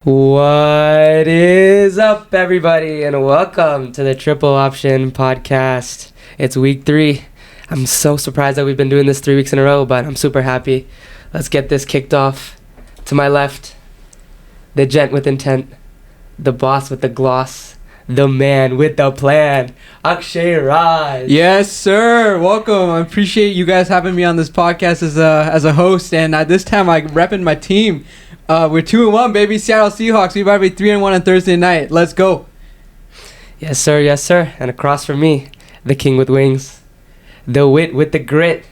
What is up, everybody, and welcome to the Triple Option Podcast. It's week 3. I'm so surprised that we've been doing this 3 weeks in a row, but I'm super happy. Let's get this kicked off. To my left, the gent with intent, the boss with the gloss, the man with the plan, Akshay Raj. Yes, sir. Welcome. I appreciate you guys having me on this podcast as a host, and this time I'm repping my team. We're 2-1, baby. Seattle Seahawks. We about to be 3-1 on Thursday night. Let's go. Yes, sir. Yes, sir. And across from me, the king with wings, the wit with the grit,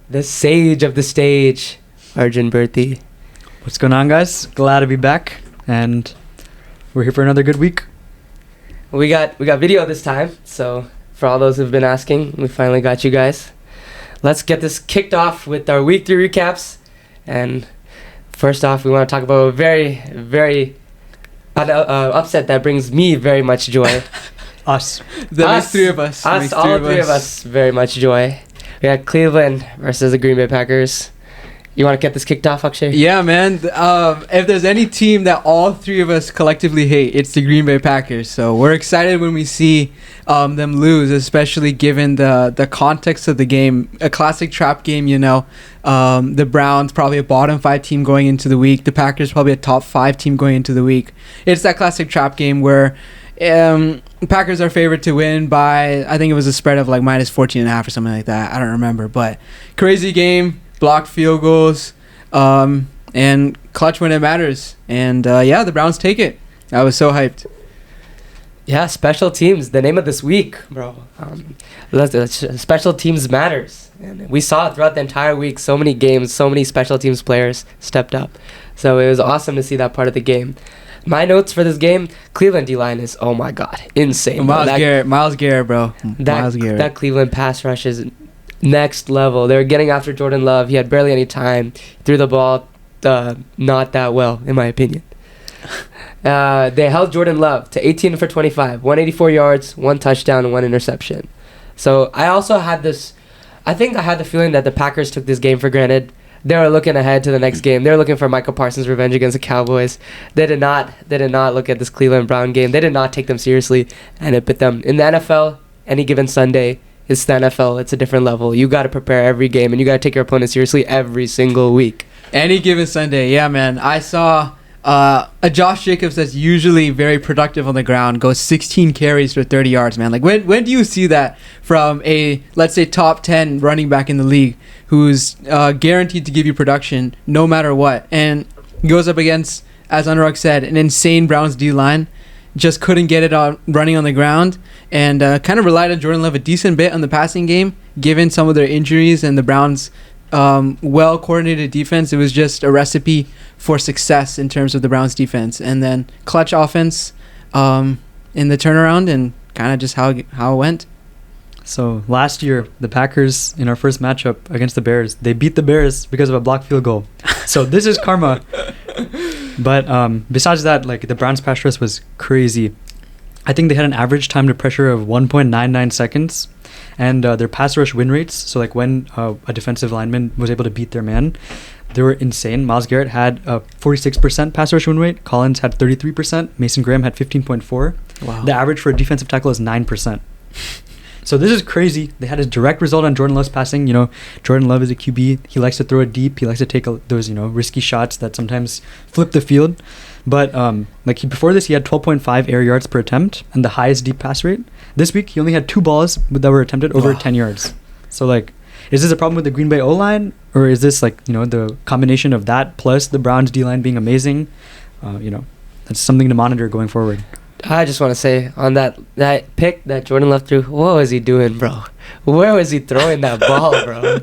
the sage of the stage, Arjun Berthi. What's going on, guys? Glad to be back, and we're here for another good week. We got video this time, so for all those who've been asking, we finally got you guys. Let's get this kicked off with our week 3 recaps. And first off, we want to talk about a very, very upset that brings me very much joy. Us. Three of us. All three of us very much joy. We got Cleveland versus the Green Bay Packers. You want to get this kicked off, Akshay? Yeah, man. If there's any team that all three of us collectively hate, it's the Green Bay Packers. So we're excited when we see them lose, especially given the context of the game. A classic trap game, you know. The Browns probably a bottom 5 team going into the week. The Packers probably a top 5 team going into the week. It's that classic trap game where Packers are favored to win by, I think it was a spread of like minus 14.5 or something like that. I don't remember, but crazy game. Blocked field goals, and clutch when it matters. And the Browns take it. I was so hyped. Yeah, special teams, the name of this week, bro. Special teams matters. And we saw it throughout the entire week. So many games, so many special teams players stepped up. So it was awesome to see that part of the game. My notes for this game, Cleveland D-line is, oh my God, insane. Myles Garrett, bro. That Cleveland pass rush is next level. They were getting after Jordan Love. He had barely any time. Threw the ball not that well, in my opinion. They held Jordan Love to 18 for 25, 184 yards, 1 touchdown, and 1 interception. So I also had I think I had the feeling that the Packers took this game for granted. They were looking ahead to the next game. They were looking for Michael Parsons' revenge against the Cowboys. They did not look at this Cleveland Brown game. They did not take them seriously, and it bit them. In the NFL, any given Sunday, it's the NFL. It's a different level. You got to prepare every game, and you got to take your opponent seriously every single week. Any given Sunday, yeah, man. I saw a Josh Jacobs that's usually very productive on the ground go 16 carries for 30 yards, man. Like, when do you see that from a, let's say, top 10 running back in the league who's guaranteed to give you production no matter what? And goes up against, as Anuraag said, an insane Browns D-line. Just couldn't get it running on the ground, and kind of relied on Jordan Love a decent bit on the passing game, given some of their injuries and the Browns' well-coordinated defense. It was just a recipe for success in terms of the Browns' defense. And then clutch offense in the turnaround, and kind of just how it went. So last year, the Packers, in our first matchup against the Bears, they beat the Bears because of a blocked field goal. So this is karma. But besides that, like, the Browns' pass rush was crazy. I think they had an average time to pressure of 1.99 seconds. And their pass rush win rates, so like when a defensive lineman was able to beat their man, they were insane. Myles Garrett had a 46% pass rush win rate. Collins had 33%. Mason Graham had 15.4. Wow. The average for a defensive tackle is 9%. So this is crazy. They had a direct result on Jordan Love's passing. You know, Jordan Love is a QB. He likes to throw it deep. He likes to take those, risky shots that sometimes flip the field. But before this, he had 12.5 air yards per attempt and the highest deep pass rate. This week, he only had 2 balls that were attempted over 10 yards. So, is this a problem with the Green Bay O-line? Or is this, the combination of that plus the Browns D-line being amazing? That's something to monitor going forward. I just want to say, on that pick that Jordan Love threw, what was he doing, bro? Where was he throwing that ball, bro?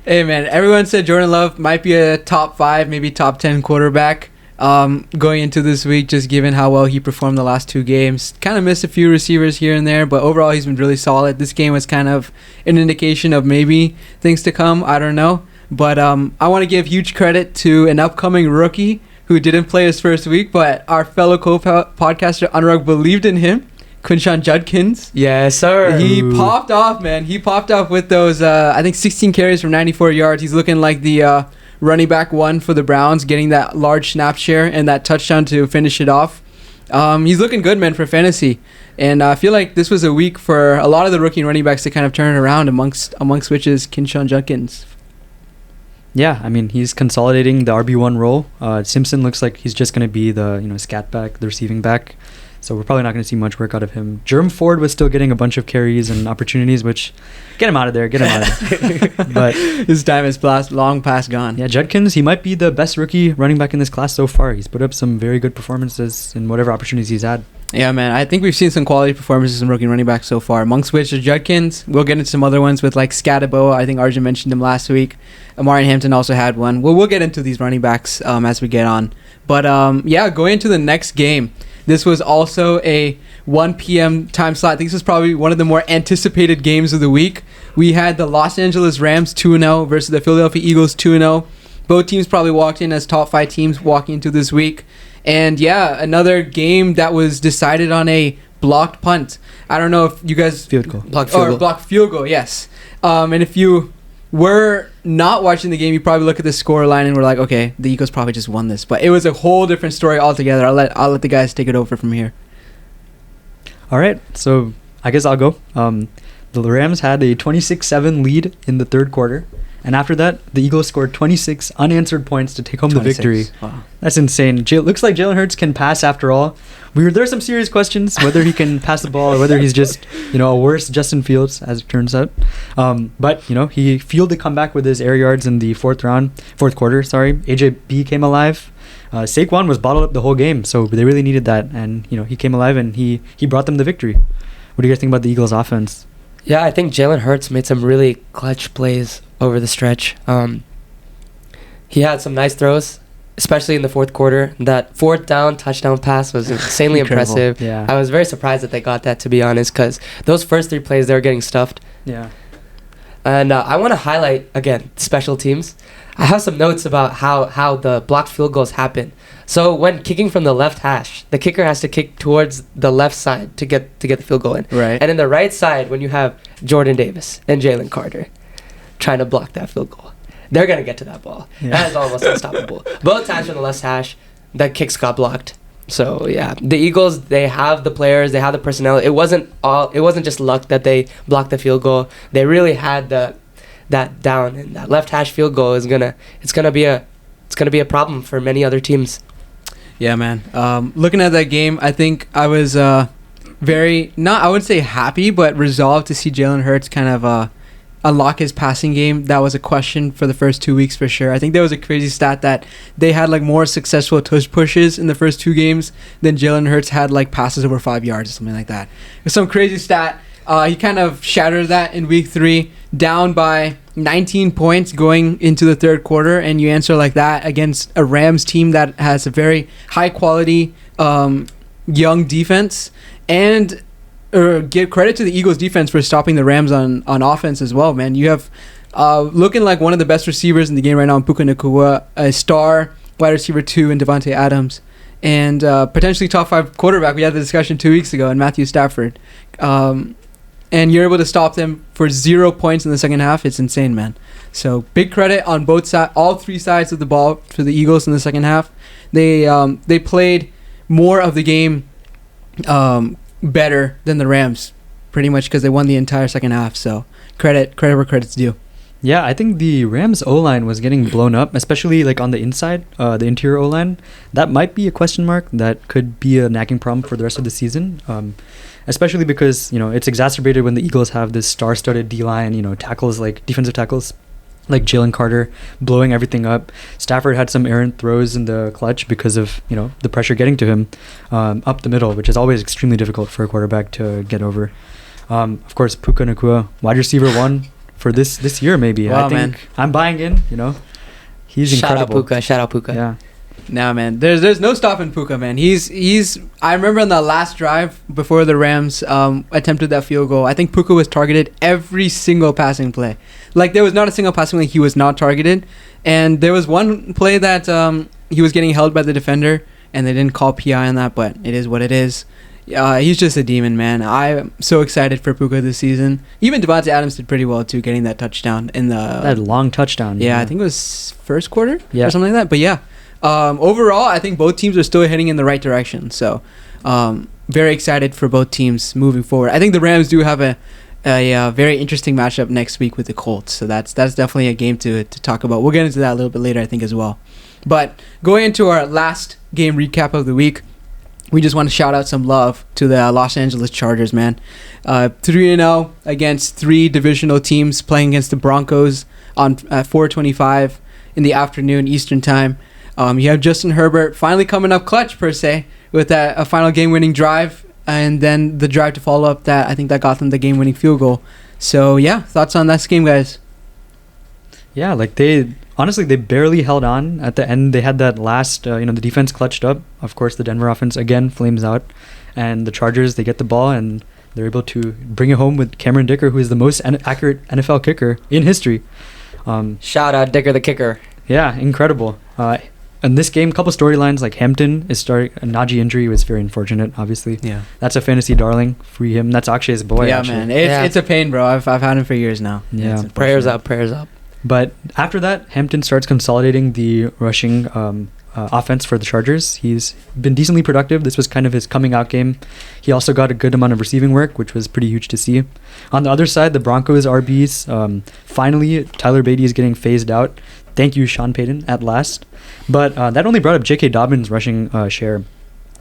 Hey, man, everyone said Jordan Love might be a top 5, maybe top 10 quarterback going into this week, just given how well he performed the last 2 games. Kind of missed a few receivers here and there, but overall he's been really solid. This game was kind of an indication of maybe things to come. I don't know. But I want to give huge credit to an upcoming rookie who didn't play his first week, but our fellow co-podcaster Anuraag believed in him. Quinshon Judkins. Yes, sir. He popped off, man. He popped off with those, I think, 16 carries from 94 yards. He's looking like the running back one for the Browns, getting that large snap share and that touchdown to finish it off. He's looking good, man, for fantasy. And I feel like this was a week for a lot of the rookie running backs to kind of turn it around, amongst which is Kinshawn Judkins. Yeah, I mean, he's consolidating the RB1 role. Simpson looks like he's just going to be the scat back, the receiving back. So we're probably not going to see much work out of him. Jerm Ford was still getting a bunch of carries and opportunities, which get him out of there. But his time is long past gone. Yeah, Judkins, he might be the best rookie running back in this class so far. He's put up some very good performances in whatever opportunities he's had. Yeah, man. I think we've seen some quality performances from rookie running backs so far. Amongst which is Judkins. We'll get into some other ones with like Scatabo. I think Arjun mentioned him last week. Amari Hampton also had one. We'll get into these running backs as we get on. But yeah, going into the next game. This was also a 1 p.m. time slot. I think this was probably one of the more anticipated games of the week. We had the Los Angeles Rams 2-0 versus the Philadelphia Eagles 2-0. Both teams probably walked in as top 5 teams walking into this week. And yeah, another game that was decided on a blocked punt. I don't know if you guys... Field goal. Blocked field goal, yes. And if you were not watching the game, you probably look at the score line and we're like, okay, the Eagles probably just won this. But it was a whole different story altogether. I'll let the guys take it over from here. All right, so I guess I'll go. The Rams had a 26-7 lead in the third quarter. And after that, the Eagles scored 26 unanswered points to take home the victory. Wow. That's insane. Looks like Jalen Hurts can pass after all. There are some serious questions whether he can pass the ball or whether he's just, a worse Justin Fields, as it turns out. But he fueled the comeback with his air yards in the fourth quarter. AJB came alive. Saquon was bottled up the whole game, so they really needed that. And, he came alive and he brought them the victory. What do you guys think about the Eagles' offense? Yeah, I think Jalen Hurts made some really clutch plays over the stretch. He had some nice throws, especially in the fourth quarter. That fourth down touchdown pass was insanely impressive. Yeah. I was very surprised that they got that, to be honest, because those first 3 plays, they were getting stuffed. Yeah. And I want to highlight, again, special teams. I have some notes about how the blocked field goals happen. So when kicking from the left hash, the kicker has to kick towards the left side to get the field goal in. Right. And in the right side, when you have Jordan Davis and Jalen Carter trying to block that field goal, they're going to get to that ball. Yeah. That is almost unstoppable. Both times from the left hash, the kicks got blocked. So yeah, the Eagles, they have the players, they have the personnel. It wasn't just luck that they blocked the field goal. They really had that down, and that left hash field goal is gonna be a problem for many other teams. Yeah, man. Looking at that game, I think I was very, not I would say happy, but resolved to see Jalen Hurts kind of unlock his passing game. That was a question for the first 2 weeks for sure. I think there was a crazy stat that they had like more successful tush pushes in the first 2 games than Jalen Hurts had like passes over 5 yards or something like that. It was some crazy stat. He kind of shattered that in week 3, down by 19 points going into the third quarter, and you answer like that against a Rams team that has a very high quality young defense. And give credit to the Eagles defense for stopping the Rams on offense as well, man. You have looking like one of the best receivers in the game right now in Puka Nacua, a star wide receiver 2 in Devontae Adams, and potentially top 5 quarterback. We had the discussion 2 weeks ago in Matthew Stafford. And you're able to stop them for 0 points in the second half. It's insane, man. So big credit on both sides, all 3 sides of the ball for the Eagles in the second half. They played more of the game better than the Rams, pretty much because they won the entire second half. So credit where credit's due. Yeah, I think the Rams O-line was getting blown up, especially like on the inside, the interior O-line. That might be a question mark. That could be a nagging problem for the rest of the season. Especially because, it's exacerbated when the Eagles have this star-studded D-line, tackles like defensive tackles like Jalen Carter blowing everything up. Stafford had some errant throws in the clutch because of, the pressure getting to him up the middle, which is always extremely difficult for a quarterback to get over. Of course, Puka Nacua, wide receiver 1 for this year maybe. Wow, I think man. I'm buying in, He's incredible. Shout out Puka. Yeah. Nah, man. There's no stopping Puka, man. He's. I remember on the last drive before the Rams attempted that field goal, I think Puka was targeted every single passing play. Like there was not a single passing play he was not targeted, and there was one play that he was getting held by the defender, and they didn't call PI on that, but it is what it is. He's just a demon, man. I'm so excited for Puka this season. Even Devontae Adams did pretty well too, getting that touchdown in the That long touchdown. I think it was first quarter Yeah. or something like that. But yeah, overall, I think both teams are still heading in the right direction. So very excited for both teams moving forward. I think the Rams do have a very interesting matchup next week with the Colts. So that's definitely a game to talk about. We'll get into that a little bit later, I think, as well. But going into our last game recap of the week, we just want to shout out some love to the Los Angeles Chargers, man. 3-0 against 3 divisional teams, playing against the Broncos on 4:25 in the afternoon Eastern time. You have Justin Herbert finally coming up clutch, per se, with a final game-winning drive, and then the drive to follow up that. I think that got them the game-winning field goal. So, yeah, thoughts on this game, guys? Yeah, like they barely held on at the end. They had that last, the defense clutched up. Of course, the Denver offense again flames out, and the Chargers, they get the ball and they're able to bring it home with Cameron Dicker, who is the most accurate NFL kicker in history. Shout out Dicker the kicker. Yeah, incredible. In this game, couple storylines, like Hampton is starting. A Najee injury was very unfortunate, obviously. Yeah. That's a fantasy darling. Free him. That's actually his boy. Yeah, actually. man. It's a pain, bro. I've had him for years now. Yeah. Prayers up. But after that, Hampton starts consolidating the rushing offense for the Chargers. He's been decently productive. This was kind of his coming out game. He also got a good amount of receiving work, which was pretty huge to see. On the other side, the Broncos RBs, finally, Tyler Beatty is getting phased out. Thank you, Sean Payton, at last. But that only brought up J.K. Dobbins' rushing share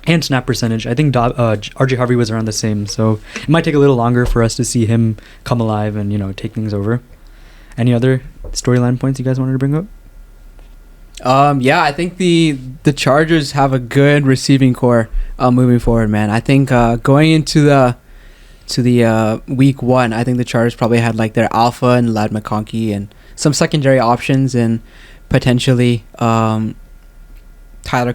and snap percentage. I think R.J. Harvey was around the same, so it might take a little longer for us to see him come alive and, take things over. Any other storyline points you guys wanted to bring up? I think the Chargers have a good receiving core moving forward, man. I think going into the week 1, I think the Chargers probably had like their alpha and Ladd McConkey and some secondary options, and potentially Tyler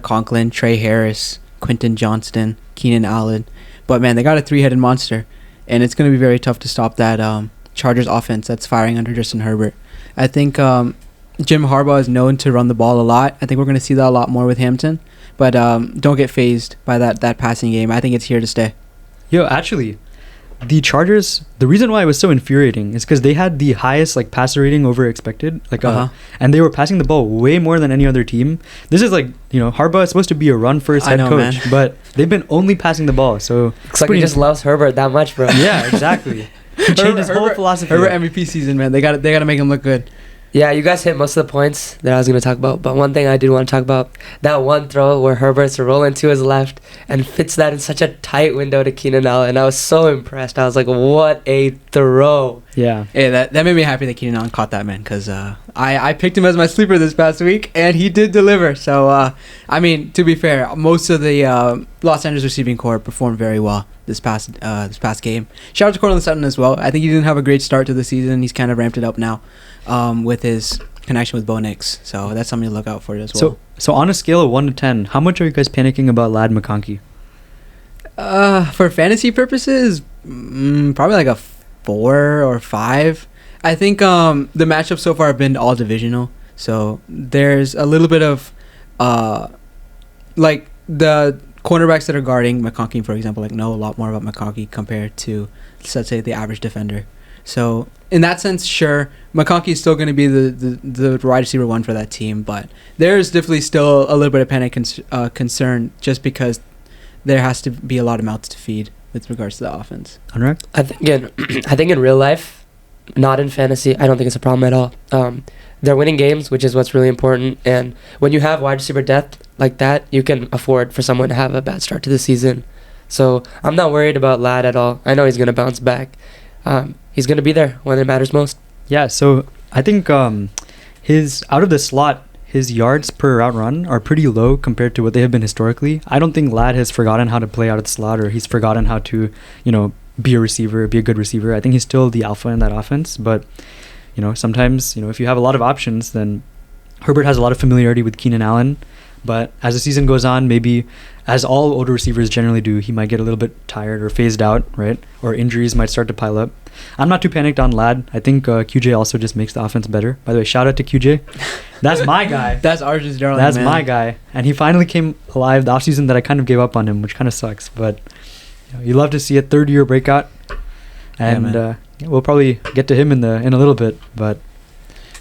Conklin, Trey Harris, Quentin Johnston, Keenan Allen. But man, they got a 3-headed monster, and it's going to be very tough to stop that Chargers offense that's firing under Justin Herbert. I think Jim Harbaugh is known to run the ball a lot. I think we're going to see that a lot more with Hampton. But don't get phased by that passing game. I think it's here to stay. Yo, actually, the Chargers, the reason why it was so infuriating is because they had the highest passer rating over expected, and they were passing the ball way more than any other team. This is Harbaugh is supposed to be a run first head coach, man. But they've been only passing the ball. So looks like he just loves Herbert that much, bro. Yeah, exactly. He changed his whole philosophy. Herbert MVP season, man. They got to make him look good. Yeah, you guys hit most of the points that I was going to talk about. But one thing I did want to talk about, that one throw where Herbert's rolling to his left and fits that in such a tight window to Keenan Allen. I was so impressed. I was like, what a throw. Yeah. Hey, that made me happy that Keenan Allen caught that, man, because I picked him as my sleeper this past week, and he did deliver. So, to be fair, most of the Los Angeles receiving core performed very well this past game. Shout out to Cortland Sutton as well. I think he didn't have a great start to the season. He's kind of ramped it up now with his connection with Bo Nix. So that's something to look out for as well. So on a scale of 1 to 10, how much are you guys panicking about Ladd McConkey? For fantasy purposes, probably like a 4 or 5. I think the matchups so far have been all divisional. So there's a little bit of the cornerbacks that are guarding McConkey, for example, know a lot more about McConkey compared to, let's say, the average defender. So in that sense, sure, McConkey is still going to be the wide receiver 1 for that team, but there's definitely still a little bit of panic concern just because there has to be a lot of mouths to feed with regards to the offense. Anuraag? I think in real life, not in fantasy, I don't think it's a problem at all. They're winning games, which is what's really important. And when you have wide receiver depth like that, you can afford for someone to have a bad start to the season. So I'm not worried about Ladd at all. I know he's going to bounce back. He's going to be there when it matters most. Yeah, so I think his out of the slot, his yards per route run are pretty low compared to what they have been historically. I don't think Ladd has forgotten how to play out of the slot, or he's forgotten how to, be a receiver, be a good receiver. I think he's still the alpha in that offense, but sometimes, if you have a lot of options, then Herbert has a lot of familiarity with Keenan Allen. But as the season goes on, maybe, as all older receivers generally do, he might get a little bit tired or phased out, right? Or injuries might start to pile up. I'm not too panicked on Ladd. I think QJ also just makes the offense better. By the way, shout out to QJ. That's my guy. That's Arjun's darling, That's my guy. And he finally came alive the offseason that I kind of gave up on him, which kind of sucks. But You love to see a third-year breakout, and we'll probably get to him in a little bit. But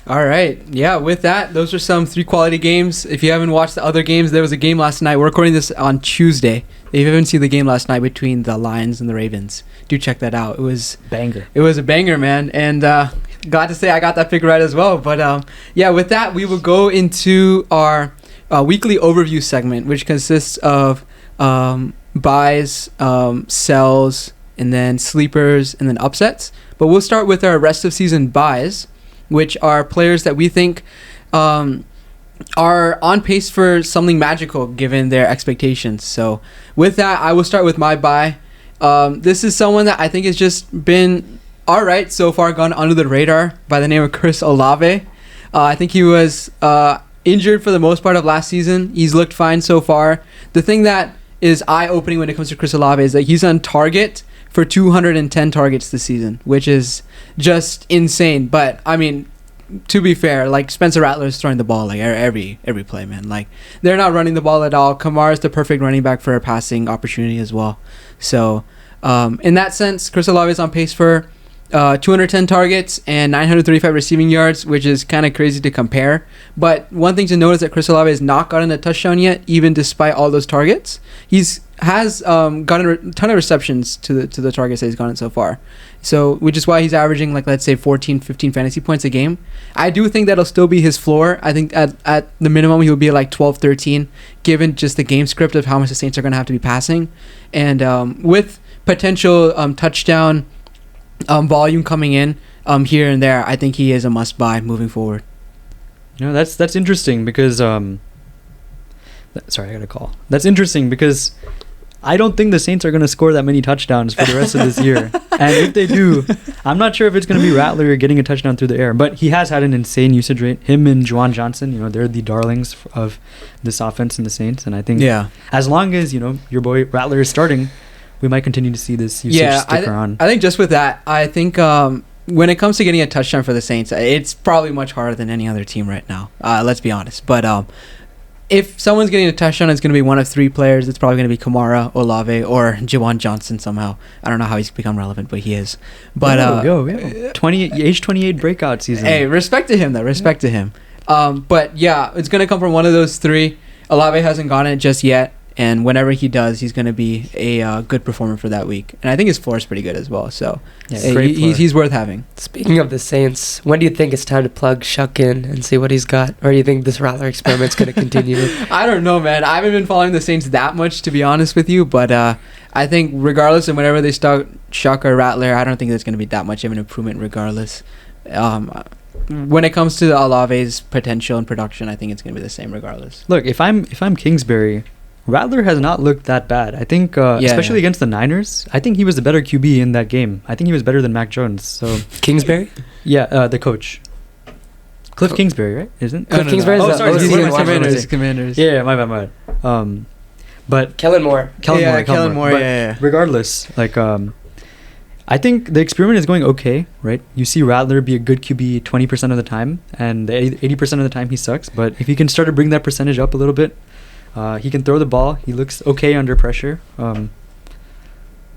all right, yeah. With that, those are some 3 quality games. If you haven't watched the other games, there was a game last night. We're recording this on Tuesday. If you haven't seen the game last night between the Lions and the Ravens, do check that out. It was banger. It was a banger, man, and glad to say I got that pick right as well. But yeah, with that, we will go into our weekly overview segment, which consists of buys, sells, and then sleepers, and then upsets. But we'll start with our rest of season buys, which are players that we think are on pace for something magical given their expectations. So with that, I will start with my buy. This is someone that I think has just been all right so far, gone under the radar, by the name of Chris Olave. I think he was injured for the most part of last season. He's looked fine so far. The thing that is eye-opening when it comes to Chris Olave is that he's on target for 210 targets this season, which is just insane. But I mean, to be fair, like Spencer Rattler is throwing the ball like every play, man. Like they're not running the ball at all. Kamara's the perfect running back for a passing opportunity as well. So in that sense, Chris Olave is on pace for 210 targets and 935 receiving yards, which is kind of crazy to compare. But one thing to note is that Chris Olave has not gotten a touchdown yet, even despite all those targets. Has gotten a ton of receptions to the targets that he's gotten so far. So, which is why he's averaging, like, let's say 14, 15 fantasy points a game. I do think that'll still be his floor. I think at the minimum he'll be like 12, 13, given just the game script of how much the Saints are going to have to be passing. And with potential touchdown volume coming in here and there, I think he is a must-buy moving forward. You know, that's interesting because sorry, I got a call. That's interesting because I don't think the Saints are going to score that many touchdowns for the rest of this year. And if they do, I'm not sure if it's going to be Rattler getting a touchdown through the air. But he has had an insane usage rate. Him and Juwan Johnson, you know, they're the darlings of this offense and the Saints. And I think as long as, you know, your boy Rattler is starting, we might continue to see this usage stick around. I think just with that, I think when it comes to getting a touchdown for the Saints, it's probably much harder than any other team right now. Let's be honest. But if someone's getting a touchdown, it's going to be one of 3 players. It's probably going to be Kamara, Olave, or Juwan Johnson somehow. I don't know how he's become relevant, but he is. But age 28 breakout season. Hey, respect to him, though. Respect to him. But yeah, it's going to come from one of those 3. Olave hasn't gotten it just yet. And whenever he does, he's going to be a good performer for that week. And I think his floor is pretty good as well. So he's worth having. Speaking of the Saints, when do you think it's time to plug Shuck in and see what he's got? Or do you think this Rattler experiment's going to continue? I don't know, man. I haven't been following the Saints that much, to be honest with you. But I think regardless of whenever they start Shuck or Rattler, I don't think there's going to be that much of an improvement regardless. When it comes to Olave's potential and production, I think it's going to be the same regardless. Look, if I'm Kingsbury, Rattler has not looked that bad. I think, especially against the Niners, I think he was the better QB in that game. I think he was better than Mac Jones. So Kingsbury? Yeah, the coach. Cliff Kingsbury, right? Isn't Cliff Kingsbury? Oh, sorry, he's Commanders. Yeah, my bad. But Kellen Moore. Kellen Moore. But regardless, like, I think the experiment is going okay, right? You see Rattler be a good QB 20% of the time, and 80% of the time he sucks. But if he can start to bring that percentage up a little bit, he can throw the ball. He looks okay under pressure.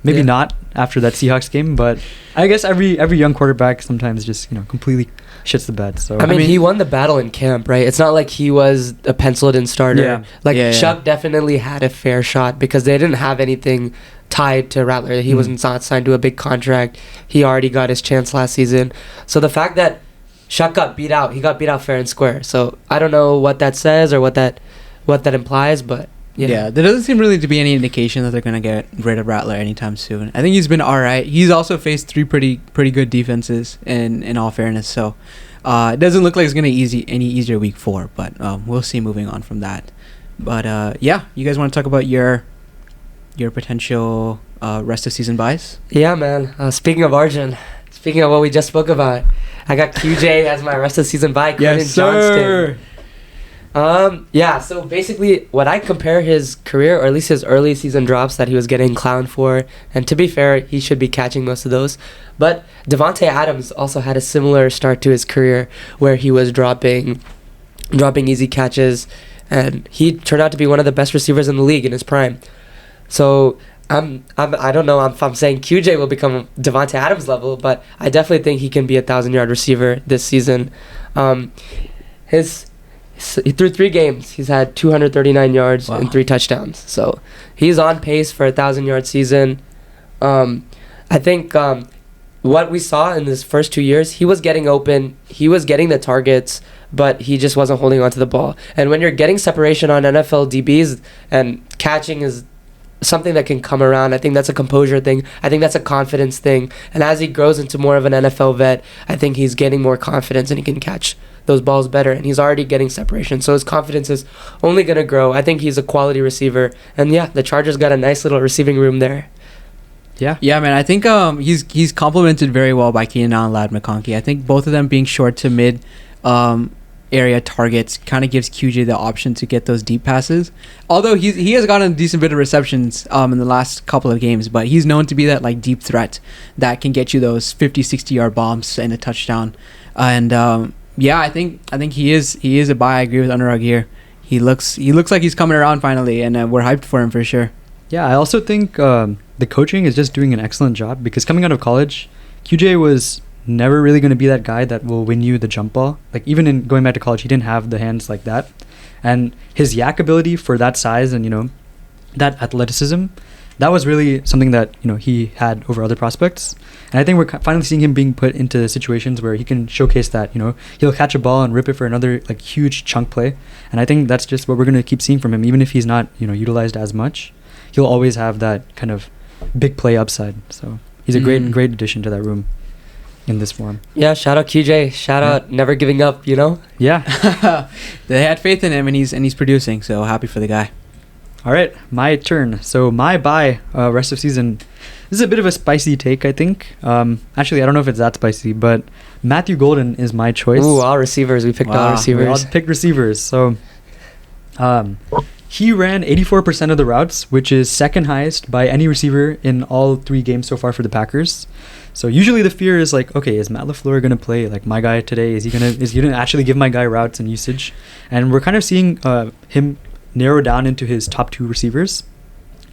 Maybe not after that Seahawks game, but I guess every young quarterback sometimes just completely shits the bed. So I mean, he won the battle in camp, right? It's not like he was a penciled-in starter. Chuck definitely had a fair shot because they didn't have anything tied to Rattler. He wasn't signed to a big contract. He already got his chance last season. So the fact that Chuck got beat out, he got beat out fair and square. So I don't know what that says or what that implies, but there doesn't seem really to be any indication that they're going to get rid of Rattler anytime soon. I think he's been all right. He's also faced 3 pretty good defenses in all fairness, so it doesn't look like it's going to be any easier week 4, but we'll see moving on from that. But you guys want to talk about your potential rest of season buys? Yeah, man. Speaking of Arjun, speaking of what we just spoke about, I got QJ as my rest of season buy. Yes, sir. Johnston. So basically what I compare his career, or at least his early season drops that he was getting clowned for, and to be fair, he should be catching most of those, but Devontae Adams also had a similar start to his career where he was dropping easy catches, and he turned out to be one of the best receivers in the league in his prime. So I don't know if I'm saying QJ will become Devontae Adams level, but I definitely think he can be a 1,000-yard receiver this season. Through 3 games, he's had 239 yards and 3 touchdowns. So he's on pace for a 1,000-yard season. I think what we saw in his first 2 years, he was getting open, he was getting the targets, but he just wasn't holding on to the ball. And when you're getting separation on NFL DBs, and catching is something that can come around, I think that's a composure thing. I think that's a confidence thing. And as he grows into more of an NFL vet, I think he's getting more confidence and he can catch those balls better. And he's already getting separation, so his confidence is only going to grow. I think he's a quality receiver. And yeah, the Chargers got a nice little receiving room there. Yeah, man. I think he's complemented very well by Keenan Allen, Ladd McConkey. I think both of them being short to mid area targets kind of gives QJ the option to get those deep passes. Although he has gotten a decent bit of receptions in the last couple of games, but he's known to be that like deep threat that can get you those 50, 60-yard bombs and a touchdown. And I think he is a buy. I agree with Anuraag here. He looks like he's coming around finally, and we're hyped for him for sure. Yeah, I also think the coaching is just doing an excellent job, because coming out of college, QJ was never really going to be that guy that will win you the jump ball. Like, even in going back to college, he didn't have the hands like that. And his yak ability for that size and, that athleticism, that was really something that, he had over other prospects. And I think we're finally seeing him being put into situations where he can showcase that, he'll catch a ball and rip it for another, like, huge chunk play. And I think that's just what we're going to keep seeing from him. Even if he's not, utilized as much, he'll always have that kind of big play upside. So he's a great addition to that room in this form. Yeah, shout out QJ. Shout out never giving up, Yeah. They had faith in him, and he's producing, so happy for the guy. All right, my turn. So my bye rest of season, this is a bit of a spicy take, I think. Actually, I don't know if it's that spicy, but Matthew Golden is my choice. Ooh, all receivers. We picked all receivers. We all picked receivers. So he ran 84% of the routes, which is second highest by any receiver in all 3 games so far for the Packers. So usually the fear is like, okay, is Matt LaFleur going to play like my guy today? Is he going to actually give my guy routes and usage? And we're kind of seeing him narrow down into his top 2 receivers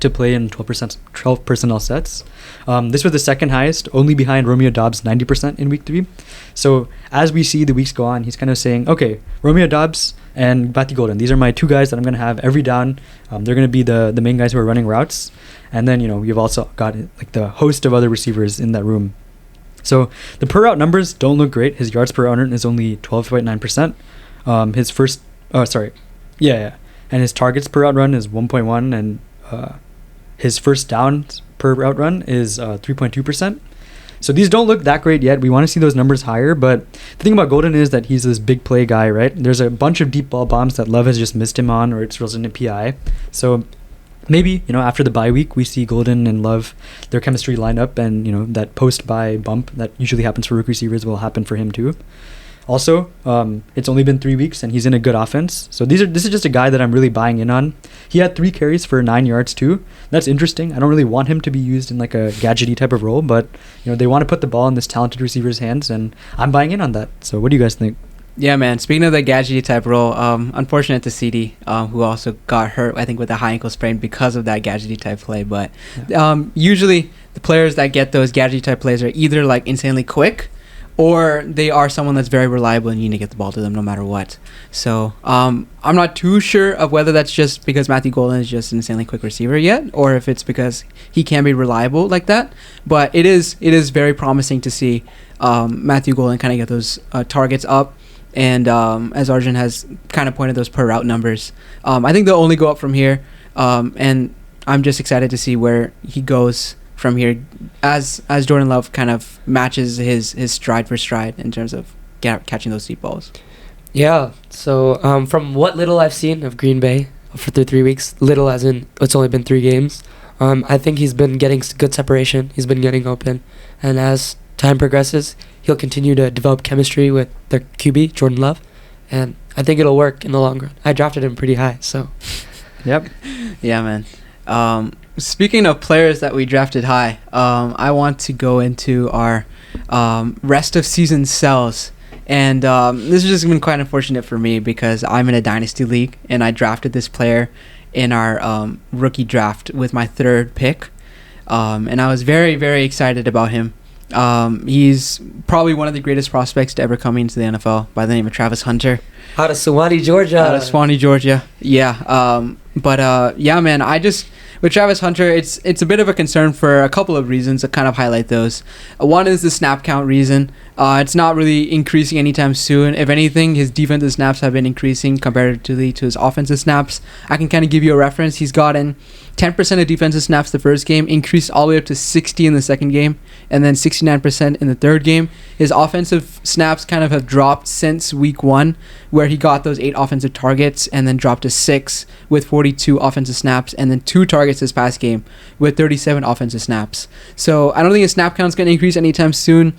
to play in 12 personnel sets. This was the second highest, only behind Romeo Doubs, 90% in week 3. So as we see the weeks go on, he's kind of saying, okay, Romeo Doubs and Matthew Golden, these are my 2 guys that I'm going to have every down. They're going to be the main guys who are running routes. And then, we've also got like the host of other receivers in that room. So the per route numbers don't look great. His yards per run is only 12.9%. And his targets per route run is 1.1, and his first downs per route run is 3.2%. So these don't look that great yet. We want to see those numbers higher, but the thing about Golden is that he's this big play guy, right? There's a bunch of deep ball bombs that Love has just missed him on, or it's resulted in PI. So maybe, after the bye week, we see Golden and Love, their chemistry line up, and, that post-bye bump that usually happens for rookie receivers will happen for him too. Also, it's only been 3 weeks and he's in a good offense. So this is just a guy that I'm really buying in on. He had 3 carries for 9 yards too. That's interesting. I don't really want him to be used in like a gadgety type of role, but they want to put the ball in this talented receiver's hands, and I'm buying in on that. So what do you guys think? Yeah, man. Speaking of the gadgety type role, unfortunate to CD, who also got hurt, I think, with a high ankle sprain because of that gadgety type play. But usually the players that get those gadgety type plays are either like insanely quick, or they are someone that's very reliable and you need to get the ball to them no matter what. So I'm not too sure of whether that's just because Matthew Golden is just an insanely quick receiver yet, or if it's because he can be reliable like that. But it is very promising to see Matthew Golden kind of get those targets up. And as Arjun has kind of pointed those per route numbers, I think they'll only go up from here. And I'm just excited to see where he goes from here as Jordan Love kind of matches his stride for stride in terms of catching those deep balls. Yeah, so from what little I've seen of Green Bay for 3 weeks, little as in it's only been 3 games, I think he's been getting good separation. He's been getting open. And as time progresses, he'll continue to develop chemistry with their QB, Jordan Love. And I think it'll work in the long run. I drafted him pretty high, so. Yep. Yeah, man. Speaking of players that we drafted high, I want to go into our rest of season sells. And this has just been quite unfortunate for me because I'm in a dynasty league and I drafted this player in our rookie draft with my 3rd pick. And I was very, very excited about him. He's probably one of the greatest prospects to ever come into the NFL by the name of Travis Hunter. Out of Sewanee, Georgia. Yeah. Yeah, man, with Travis Hunter, it's a bit of a concern for a couple of reasons to kind of highlight those. One is the snap count reason. It's not really increasing anytime soon. If anything, his defensive snaps have been increasing comparatively to his offensive snaps. I can kind of give you a reference. He's gotten 10% of defensive snaps the first game, increased all the way up to 60 in the second game, and then 69% in the third game. His offensive snaps kind of have dropped since week 1, where he got those 8 offensive targets and then dropped to 6 with 42 offensive snaps, and then 2 targets this past game with 37 offensive snaps. So I don't think his snap count's going to increase anytime soon.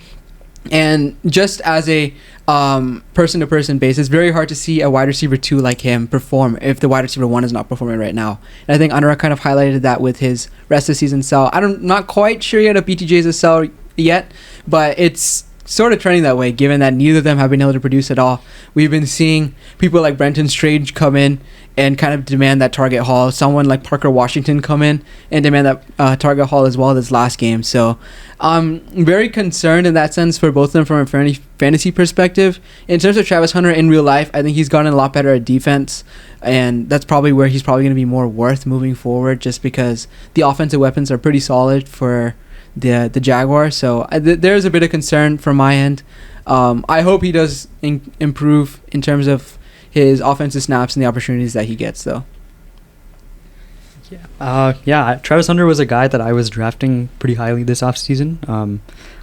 And just as a person-to-person basis, it's very hard to see a wide receiver 2 like him perform if the wide receiver 1 is not performing right now. And I think Anuraag kind of highlighted that with his rest of the season sell. I'm not quite sure yet if BTJ is a sell yet, but it's sort of trending that way, given that neither of them have been able to produce at all. We've been seeing people like Brenton Strange come in and kind of demand that target haul. Someone like Parker Washington come in and demand that target haul as well this last game. So I'm very concerned in that sense for both of them from a fantasy perspective. In terms of Travis Hunter in real life, I think he's gotten a lot better at defense, and that's probably where he's probably going to be more worth moving forward, just because the offensive weapons are pretty solid for the Jaguars. So there's a bit of concern from my end. I hope he does improve in terms of his offensive snaps and the opportunities that he gets, though. Travis Hunter was a guy that I was drafting pretty highly this offseason.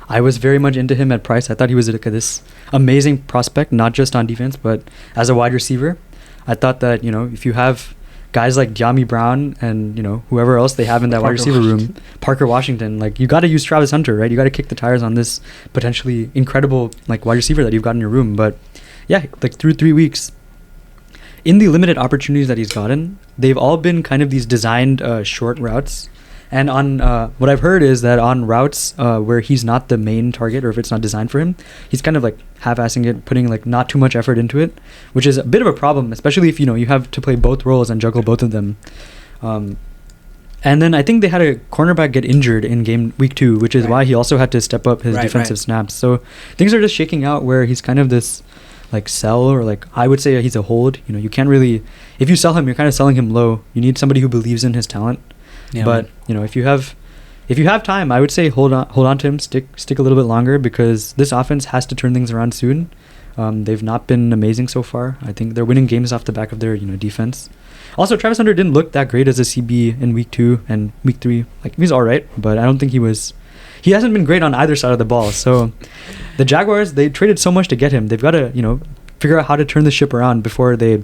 I was very much into him at price. I thought he was this amazing prospect, not just on defense, but as a wide receiver. I thought that, if you have guys like De'Ami Brown and, whoever else they have in that wide receiver room, Parker Washington, you got to use Travis Hunter, right? You got to kick the tires on this potentially incredible, wide receiver that you've got in your room. But, yeah, through 3 weeks, in the limited opportunities that he's gotten, they've all been kind of these designed short routes. And on what I've heard is that on routes where he's not the main target, or if it's not designed for him, he's kind of half-assing it, putting not too much effort into it, which is a bit of a problem, especially if you have to play both roles and juggle both of them. And then I think they had a cornerback get injured in week 2, which is why he also had to step up his defensive snaps. So things are just shaking out where he's kind of this sell, or I would say he's a hold. You can't really, if you sell him, you're kind of selling him low. You need somebody who believes in his talent. Yeah, but if you have time, I would say hold on to him, stick a little bit longer, because this offense has to turn things around soon. They've not been amazing so far. I think they're winning games off the back of their defense. Also, Travis Hunter didn't look that great as a CB in week 2 and week 3. He's all right, but I don't think he hasn't been great on either side of the ball. So the Jaguars, they traded so much to get him. They've got to figure out how to turn the ship around before they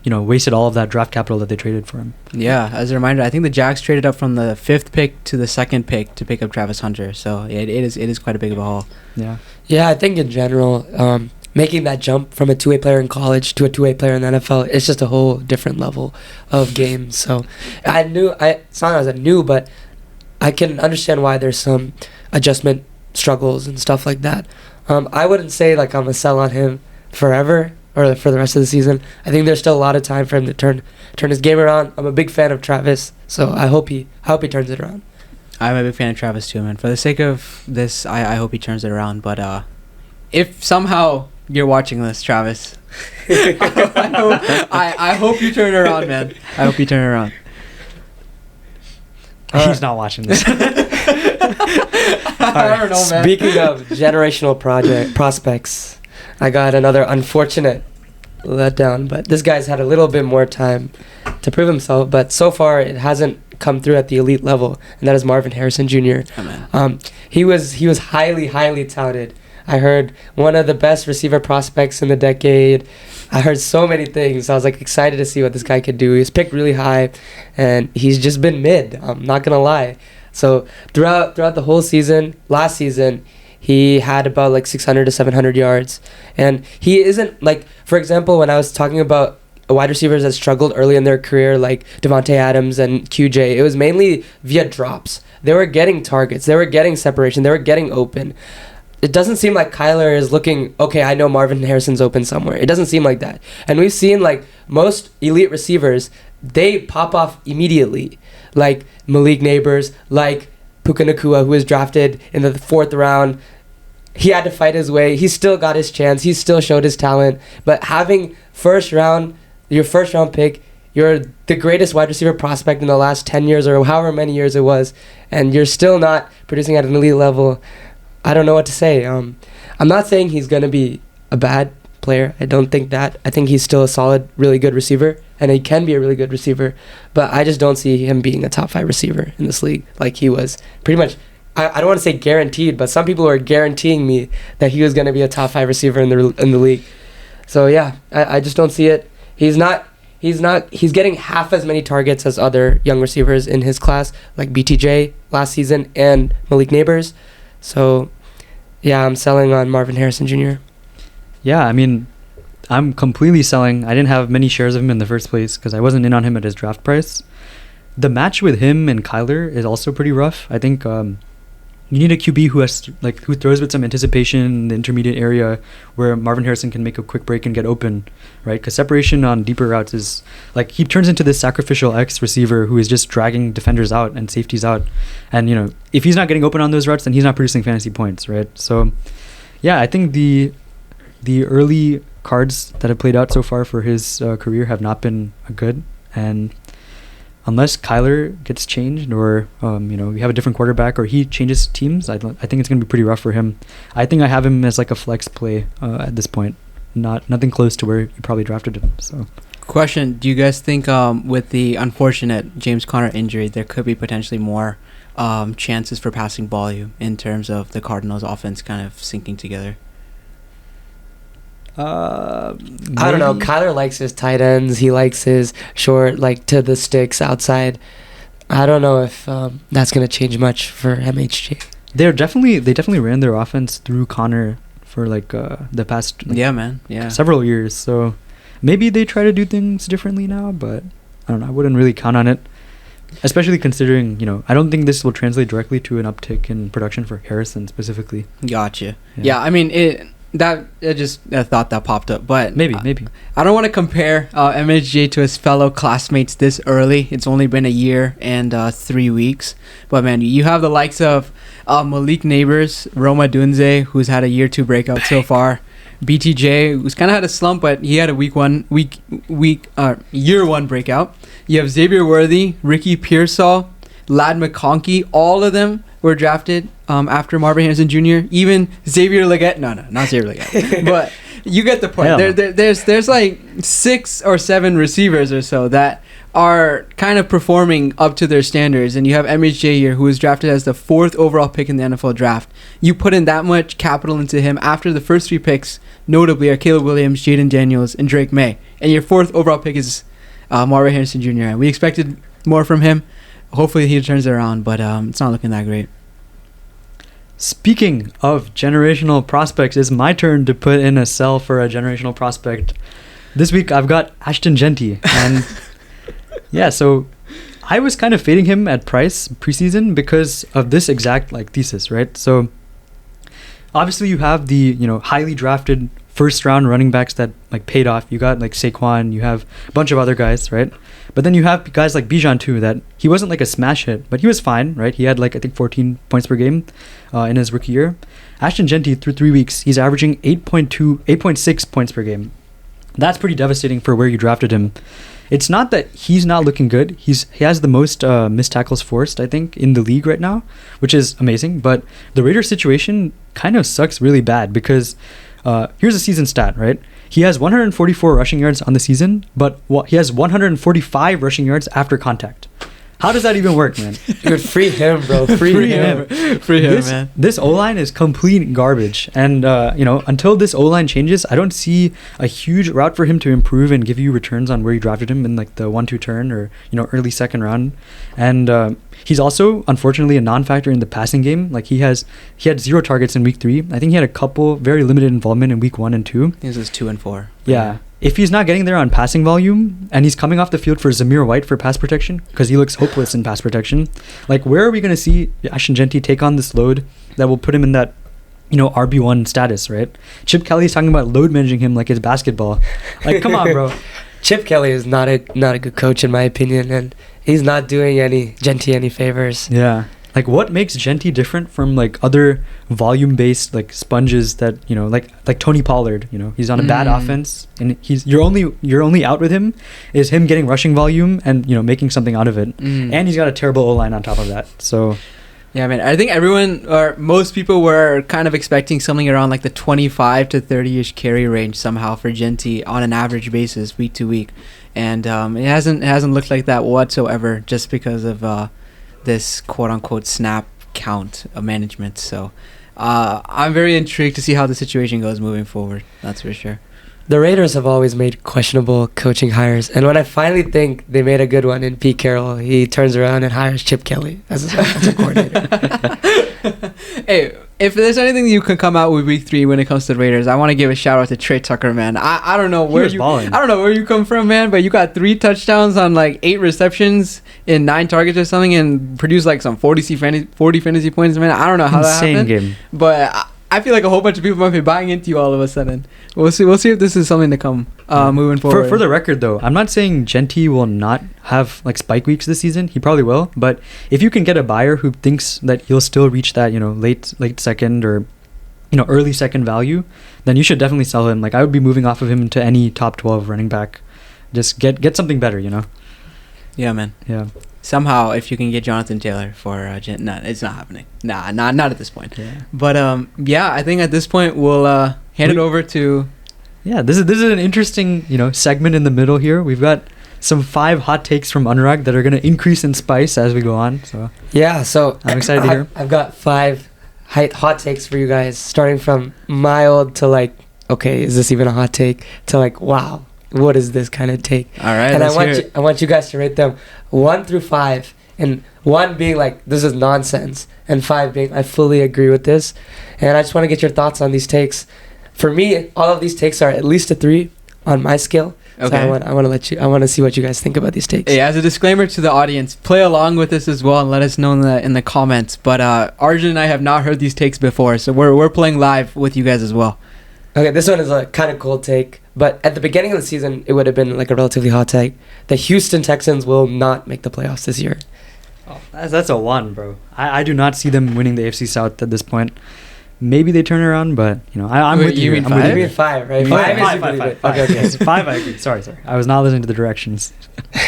wasted all of that draft capital that they traded for him. Yeah, as a reminder, I think the Jags traded up from the 5th pick to the 2nd pick to pick up Travis Hunter. So it is quite a big of a haul. Yeah. Yeah, I think in general, making that jump from a two-way player in college to a two-way player in the NFL, it's just a whole different level of game. So it's not as I knew, but I can understand why there's some adjustment struggles and stuff like that. I wouldn't say I'm a sell on him forever, or for the rest of the season. I think there's still a lot of time for him to turn his game around. I'm a big fan of Travis, so I hope he turns it around. I'm a big fan of Travis too, man. For the sake of this, I hope he turns it around. But if somehow you're watching this, Travis, I hope you turn it around, man. I hope you turn it around. He's not watching this. I don't know, man. Speaking of generational prospects, I got another unfortunate letdown, but this guy's had a little bit more time to prove himself, but so far it hasn't come through at the elite level, and that is Marvin Harrison Jr. He was highly touted. I heard one of the best receiver prospects in the decade. I heard so many things. I was excited to see what this guy could do. He was picked really high, and he's just been mid. I'm not gonna lie. So throughout the whole season, last season, he had about 600 to 700 yards, and he isn't for example, when I was talking about wide receivers that struggled early in their career, like Devontae Adams and QJ, it was mainly via drops. They were getting targets, they were getting separation, they were getting open. It doesn't seem like Kyler is looking, okay, I know Marvin Harrison's open somewhere. It doesn't seem like that. And we've seen most elite receivers, they pop off immediately. Like Malik Neighbors, like Puka Nacua, who was drafted in the 4th round. He had to fight his way. He still got his chance. He still showed his talent. But having your first round pick, you're the greatest wide receiver prospect in the last 10 years or however many years it was, and you're still not producing at an elite level. I don't know what to say. I'm not saying he's going to be a bad player. I don't think that. I think he's still a solid, really good receiver, and he can be a really good receiver. But I just don't see him being a top 5 receiver in this league like he was pretty much. I don't want to say guaranteed, but some people were guaranteeing me that he was going to be a top 5 receiver in the league. So yeah, I just don't see it. He's getting half as many targets as other young receivers in his class, like BTJ last season and Malik Neighbors. So yeah, I'm selling on Marvin Harrison Jr. Yeah, I mean, I'm completely selling. I didn't have many shares of him in the first place because I wasn't in on him at his draft price. The match with him and Kyler is also pretty rough. I think you need a QB who throws with some anticipation in the intermediate area where Marvin Harrison can make a quick break and get open, right? Because separation on deeper routes is like he turns into this sacrificial X receiver who is just dragging defenders out and safeties out. And, if he's not getting open on those routes, then he's not producing fantasy points, right? So, yeah, I think the early cards that have played out so far for his career have not been good. And unless Kyler gets changed or, we have a different quarterback or he changes teams, I think it's going to be pretty rough for him. I think I have him as like a flex play at this point. Nothing close to where you probably drafted him. So, question, do you guys think with the unfortunate James Conner injury, there could be potentially more chances for passing volume in terms of the Cardinals offense kind of sinking together? I don't know. Kyler likes his tight ends. He likes his short, to the sticks outside. I don't know if that's going to change much for MHG. They definitely ran their offense through Connor for the past several years. So maybe they try to do things differently now, but I don't know. I wouldn't really count on it, especially considering I don't think this will translate directly to an uptick in production for Harrison specifically. Gotcha. Yeah, I mean That just a thought that popped up, but maybe I don't want to compare MHJ to his fellow classmates this early. It's only been a year and 3 weeks, but man, you have the likes of Malik Neighbors, Roma Dunze, who's had a year 2 breakout so far, BTJ, who's kind of had a slump, but he had a year 1 breakout. You have Xavier Worthy, Ricky Pearsall, Ladd McConkey, all of them were drafted after Marvin Harrison Jr. Even Xavier Legette. No, not Xavier Legette. But you get the point. There's like 6 or 7 receivers or so that are kind of performing up to their standards. And you have MHJ here, who was drafted as the 4th overall pick in the NFL draft. You put in that much capital into him after the first 3 picks, notably are Caleb Williams, Jaden Daniels, and Drake May. And your 4th overall pick is Marvin Harrison Jr. And we expected more from him. Hopefully he turns it around, but it's not looking that great. Speaking of generational prospects, it's my turn to put in a sell for a generational prospect. This week I've got Ashton Genty, and yeah, so I was kind of fading him at price preseason because of this exact thesis, right? So obviously you have the highly drafted first round running backs that paid off. You got Saquon, you have a bunch of other guys, right? But then you have guys like Bijan too, that he wasn't a smash hit, but he was fine, right? He had I think 14 points per game in his rookie year. Ashton Genty, through 3 weeks, he's averaging 8.6 points per game. That's pretty devastating for where you drafted him. It's not that he's not looking good. He has the most missed tackles forced, I think, in the league right now, which is amazing. But the Raiders situation kind of sucks really bad because here's a season stat, right? He has 144 rushing yards on the season, but he has 145 rushing yards after contact. How does that even work, man? Dude, free him, bro. Free him. Free him, man. This O-line is complete garbage. And, until this O-line changes, I don't see a huge route for him to improve and give you returns on where you drafted him in the 1-2 turn or, early second round. And he's also, unfortunately, a non-factor in the passing game. He had 0 targets in week 3. I think he had a couple very limited involvement in week 1 and 2. This is 2 and 4. Yeah. If he's not getting there on passing volume and he's coming off the field for Zamir White for pass protection because he looks hopeless in pass protection, where are we going to see Ashton Genty take on this load that will put him in that RB1 status, right? Chip Kelly's talking about load managing him like it's basketball. Come on, bro. Chip Kelly is not a good coach in my opinion, and he's not doing Genty any favors. Yeah. Like, what makes Genti different from like other volume-based like sponges that like Tony Pollard? He's on a bad offense, and you're only out with him is him getting rushing volume and making something out of it, and he's got a terrible O-line on top of that. So. Yeah, man. I think everyone or most people were kind of expecting something around like the 25 to 30-ish carry range somehow for Genti on an average basis week to week, and it hasn't looked like that whatsoever just because of this quote unquote snap count of management. So I'm very intrigued to see how the situation goes moving forward. That's for sure. The Raiders have always made questionable coaching hires, and when I finally think they made a good one in Pete Carroll, he turns around and hires Chip Kelly as a coordinator. Hey, if there's anything you can come out with week 3 when it comes to the Raiders, I want to give a shout out to Trey Tucker, man. I don't know where you come from, man, but you got 3 touchdowns on like 8 receptions in 9 targets or something, and produced like some 40 fantasy points, man. I don't know how that happened, game. But I feel like a whole bunch of people might be buying into you all of a sudden. We'll see if this is something to come moving forward. For the record, though, I'm not saying Genti will not have like spike weeks this season. He probably will. But if you can get a buyer who thinks that he'll still reach that late second or early second value, then you should definitely sell him. Like, I would be moving off of him to any top 12 running back. Just get something better, Yeah, man. Yeah. Somehow, if you can get Jonathan Taylor for it's not happening. Not at this point. Yeah. But I think at this point we'll hand it over to. Yeah, this is an interesting segment in the middle here. We've got some 5 hot takes from Anuraag that are going to increase in spice as we go on. So I'm excited to hear. I've got 5 hot takes for you guys, starting from mild to like, okay, is this even a hot take? To like, wow, what is this kind of take? All right, and I want you guys to rate them 1 through 5, and 1 being like, this is nonsense, and 5 being, I fully agree with this. And I just want to get your thoughts on these takes. For me, all of these takes are at least a 3 on my scale. Okay. So I want to see what you guys think about these takes. Hey, as a disclaimer to the audience, play along with this as well and let us know in the comments. But Arjun and I have not heard these takes before, so we're playing live with you guys as well. Okay, this one is a kind of cool take, but at the beginning of the season, it would have been like a relatively hot take. The Houston Texans will not make the playoffs this year. Oh, that's a 1, bro. I do not see them winning the AFC South at this point. Maybe they turn around, but I'm with you. You mean 5? You mean 5, right? 5. Okay. 5, I agree. Sorry. I was not listening to the directions.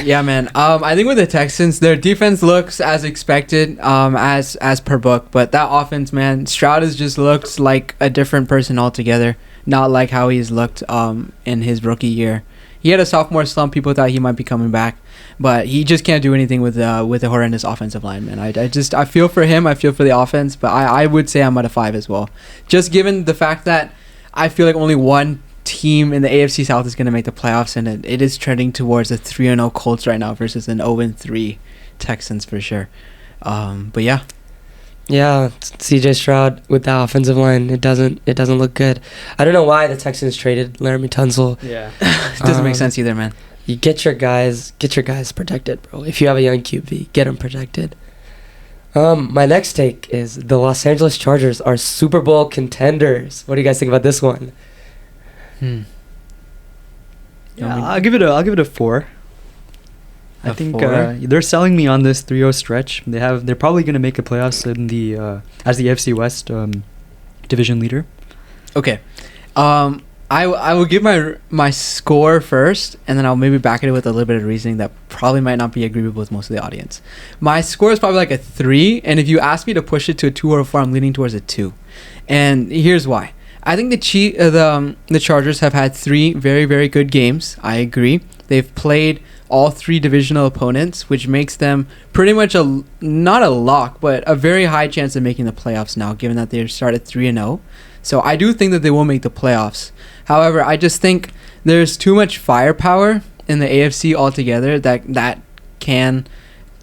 Yeah, man. I think with the Texans, their defense looks as expected, as per book, but that offense, man, Stroud has just looks like a different person altogether. Not like how he's looked in his rookie year. He had a sophomore slump. People thought he might be coming back, but he just can't do anything with the horrendous offensive line, man. I feel for him. I feel for the offense, but I would say I'm at a 5 as well. Just given the fact that I feel like only one team in the AFC South is going to make the playoffs, and it is trending towards a 3-0 Colts right now versus an 0-3 Texans for sure. But yeah. Yeah, CJ Stroud with the offensive line, it doesn't look good. I don't know why the Texans traded Laramie Tunsil. Yeah, it doesn't make sense either, man. You get your guys protected, bro. If you have a young QB, get them protected. My next take is the Los Angeles Chargers are Super Bowl contenders. What do you guys think about this one? Yeah, I'll give it a 4. I think they're selling me on this 3-0 stretch. They're probably going to make the playoffs in the as the AFC West division leader. Okay, I will give my score first, and then I'll maybe back it with a little bit of reasoning that probably might not be agreeable with most of the audience. My score is probably like a 3, and if you ask me to push it to a 2 or a 4, I'm leaning towards a 2. And here's why. I think the Chargers have had 3 very, very good games. I agree. They've played all 3 divisional opponents, which makes them pretty much not a lock, but a very high chance of making the playoffs now, given that they started 3-0. So I do think that they will make the playoffs. However, I just think there's too much firepower in the AFC altogether that can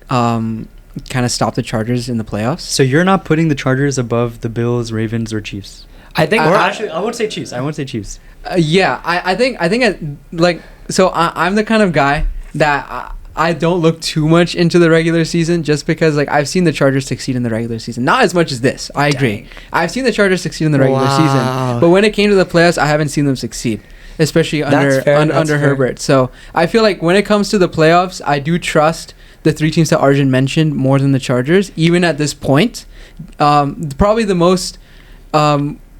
kind of stop the Chargers in the playoffs. So you're not putting the Chargers above the Bills, Ravens, or Chiefs? I think, I won't say Chiefs. Yeah, I think I'm the kind of guy that I don't look too much into the regular season, just because like I've seen the Chargers succeed in the regular season. Not as much as this. I agree. I've seen the Chargers succeed in the regular season, but when it came to the playoffs, I haven't seen them succeed, especially under Herbert. So I feel like when it comes to the playoffs, I do trust the three teams that Arjun mentioned more than the Chargers, even at this point. Probably the most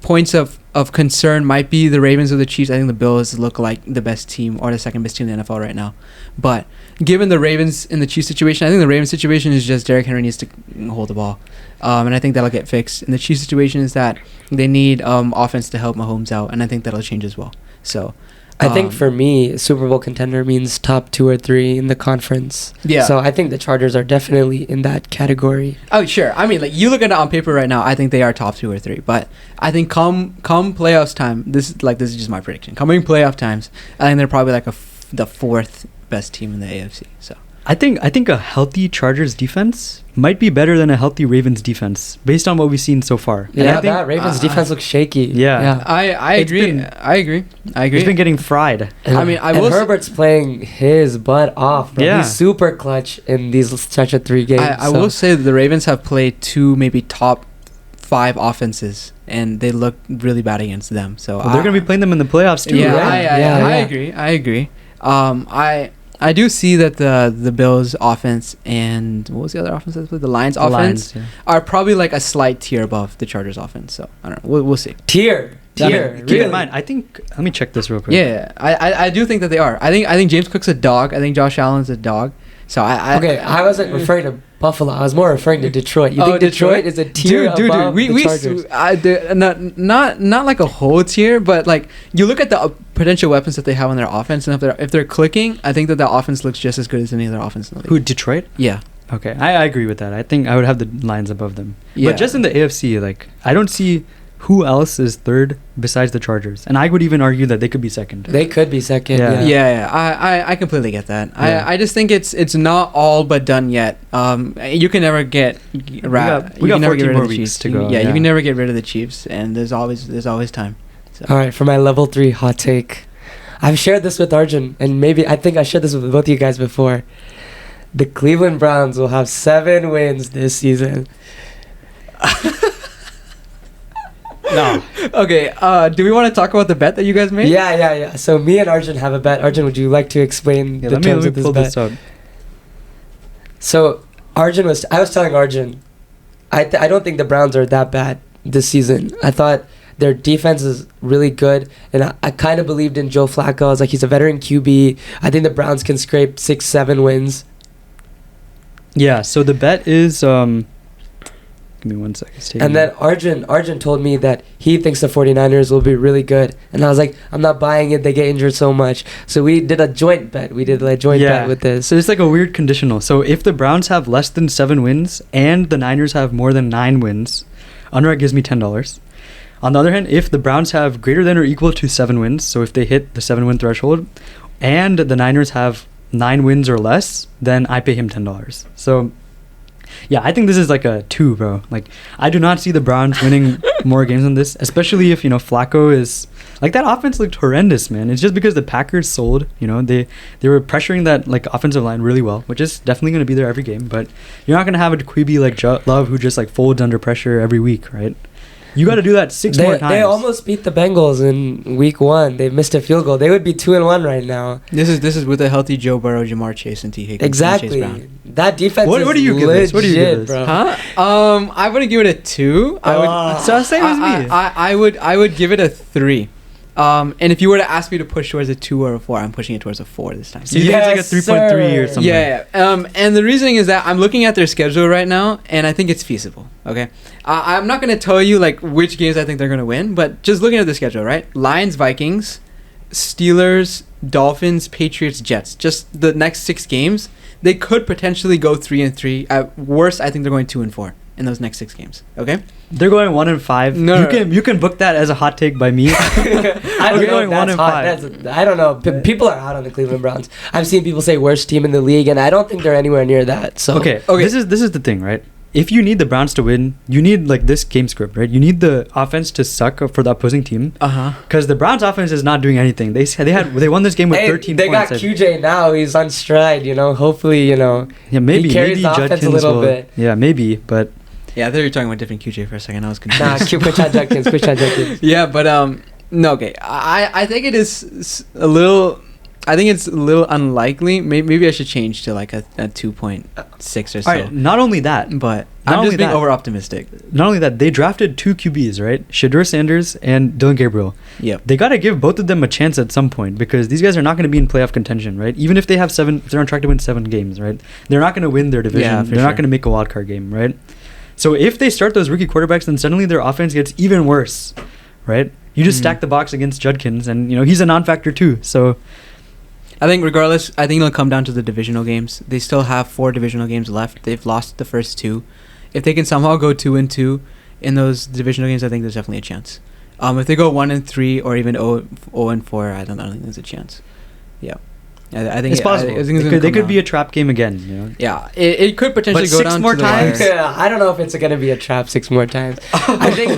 points of concern might be the Ravens or the Chiefs. I think the Bills look like the best team or the second best team in the NFL right now. But given the Ravens and the Chiefs situation, I think the Ravens situation is just Derrick Henry needs to hold the ball. And I think that'll get fixed. And the Chiefs situation is that they need offense to help Mahomes out, and I think that'll change as well. So I think for me, Super Bowl contender means top 2 or 3 in the conference. Yeah. So I think the Chargers are definitely in that category. Oh, sure. I mean, like, you look at it on paper right now, I think they are top 2 or 3. But I think come playoffs time, this is just my prediction. Coming playoff times, I think they're probably like the 4th best team in the AFC. So I think a healthy Chargers defense might be better than a healthy Ravens defense based on what we've seen so far. Yeah, And I think, that Ravens defense looks shaky. Yeah. I It's agree. been- I agree. He's been getting fried. And, I mean, I and will s- Herbert's playing his butt off, bro. Yeah. He's super clutch in these stretch of 3 games. I will say that the Ravens have played 2 maybe top 5 offenses, and they look really bad against them. So Well, they're going to be playing them in the playoffs too, Yeah, right? I agree. I do see that the Bills offense and what was the other offense that they played? The Lions The offense Lions, yeah. are probably like a slight tier above the Chargers offense. So I don't know. We'll see. Tier. Keep Really? in mind, I think. Let me check this real quick. Yeah, I do think that they are. I think James Cook's a dog. I think Josh Allen's a dog. So I wasn't referring to Buffalo. I was more referring to Detroit. You Oh, think Detroit is a tier above the Chargers? Not like a whole tier, but like you look at the potential weapons that they have on their offense, and if they're clicking, I think that offense looks just as good as any other offense in the league. Who, Detroit? Yeah. Okay, I agree with that. I think I would have the Lions above them. Yeah. But just in the AFC, like, I don't see who else is third besides the Chargers. And I would even argue that they could be second. They could be second. Yeah. Yeah. I completely get that. Yeah. I just think it's not all but done yet. You can never get We got 14 more weeks to go. Yeah, you can never get rid of the Chiefs, and there's always time. So. All right, for my level 3 hot take, I've shared this with Arjun, and I think I shared this with both of you guys before. The Cleveland Browns will have 7 wins this season. No. Okay. Do we want to talk about the bet that you guys made? Yeah. So me and Arjun have a bet. Arjun, would you like to explain the terms of this pull bet? this up. So I was telling Arjun, I don't think the Browns are that bad this season. I thought their defense is really good, and I kind of believed in Joe Flacco. I was like, he's a veteran QB. I think the Browns can scrape 6-7 wins. Yeah, so the bet is give me 1 second. It's taking And then Arjun told me that he thinks the 49ers will be really good. And I was like, I'm not buying it. They get injured so much. So we did a joint bet. Bet with this. So it's like a weird conditional. So if the Browns have less than 7 wins and the Niners have more than 9 wins, Anuraag gives me $10. On the other hand, if the Browns have greater than or equal to 7 wins, so if they hit the 7-win threshold, and the Niners have 9 wins or less, then I pay him $10. So yeah, I think this is like a 2, bro. Like, I do not see the Browns winning more games than this, especially if, Flacco is... Like, that offense looked horrendous, man. It's just because the Packers sold, they were pressuring that, like, offensive line really well, which is definitely going to be there every game, but you're not going to have a QB like Love who just, like, folds under pressure every week, right? You got to do that 6 more times. They almost beat the Bengals in week 1. They missed a field goal. They would be 2-1 right now. This is with a healthy Joe Burrow, Jamar Chase, and T. Higgins. Exactly. And Chase Brown. That defense is What do you give this? What do you give this? bro. Huh? I wouldn't give it a 2. So same as me. I would give it a 3. And if you were to ask me to push towards a 2 or a 4, I'm pushing it towards a 4 this time. So you think it's like a 3.3 or something? Yeah. And the reasoning is that I'm looking at their schedule right now, and I think it's feasible. Okay. I'm not gonna tell you like which games I think they're gonna win, but just looking at the schedule, right? Lions, Vikings, Steelers, Dolphins, Patriots, Jets. Just the next 6 games, they could potentially go 3-3. At worst, I think they're going 2-4 in those next 6 games. Okay. They're going 1-5. No, you can book that as a hot take by me. I don't We're know. going That's 1-5. hot. I don't know. People are hot on the Cleveland Browns. I've seen people say worst team in the league, and I don't think they're anywhere near that. So Okay. This is the thing, right? If you need the Browns to win, you need like this game script, right? You need the offense to suck for the opposing team. Because the Browns offense is not doing anything. They won this game with 13 they points. got QJ now. He's on stride. Hopefully, Yeah, maybe he carries the offense Judkins a little bit. Yeah, maybe, but Yeah, I thought you were talking about different QJ for a second. I was confused. Nah, Quichan Judkins. Yeah, but no, okay. I think it is a little I think it's a little unlikely. Maybe I should change to like a 2.6 or so. All right, not only that, But Not I'm only just being that- over optimistic. not only that, they drafted 2 QBs, right? Shedeur Sanders and Dylan Gabriel. Yep. They got to give both of them a chance at some point because these guys are not going to be in playoff contention, right? Even if they have if they're on track to win 7 games, right? They're not going to win their division. Yeah, for They're not sure. going to make a wild card game, right? So if they start those rookie quarterbacks, then suddenly their offense gets even worse, right? You just Mhm. stack the box against Judkins, and he's a non-factor too. So I think regardless, I think it'll come down to the divisional games. They still have 4 divisional games left. They've lost the first 2. If they can somehow go 2-2 in those divisional games, I think there's definitely a chance. If they go 1-3 or even 0-4, I don't think there's a chance. Yeah, I think it's possible. I think it's They gonna could come be a down. trap game again. Yeah, it could potentially But go 6 down more to the times? wire. Yeah, I don't know if it's going to be a trap 6 more times. I think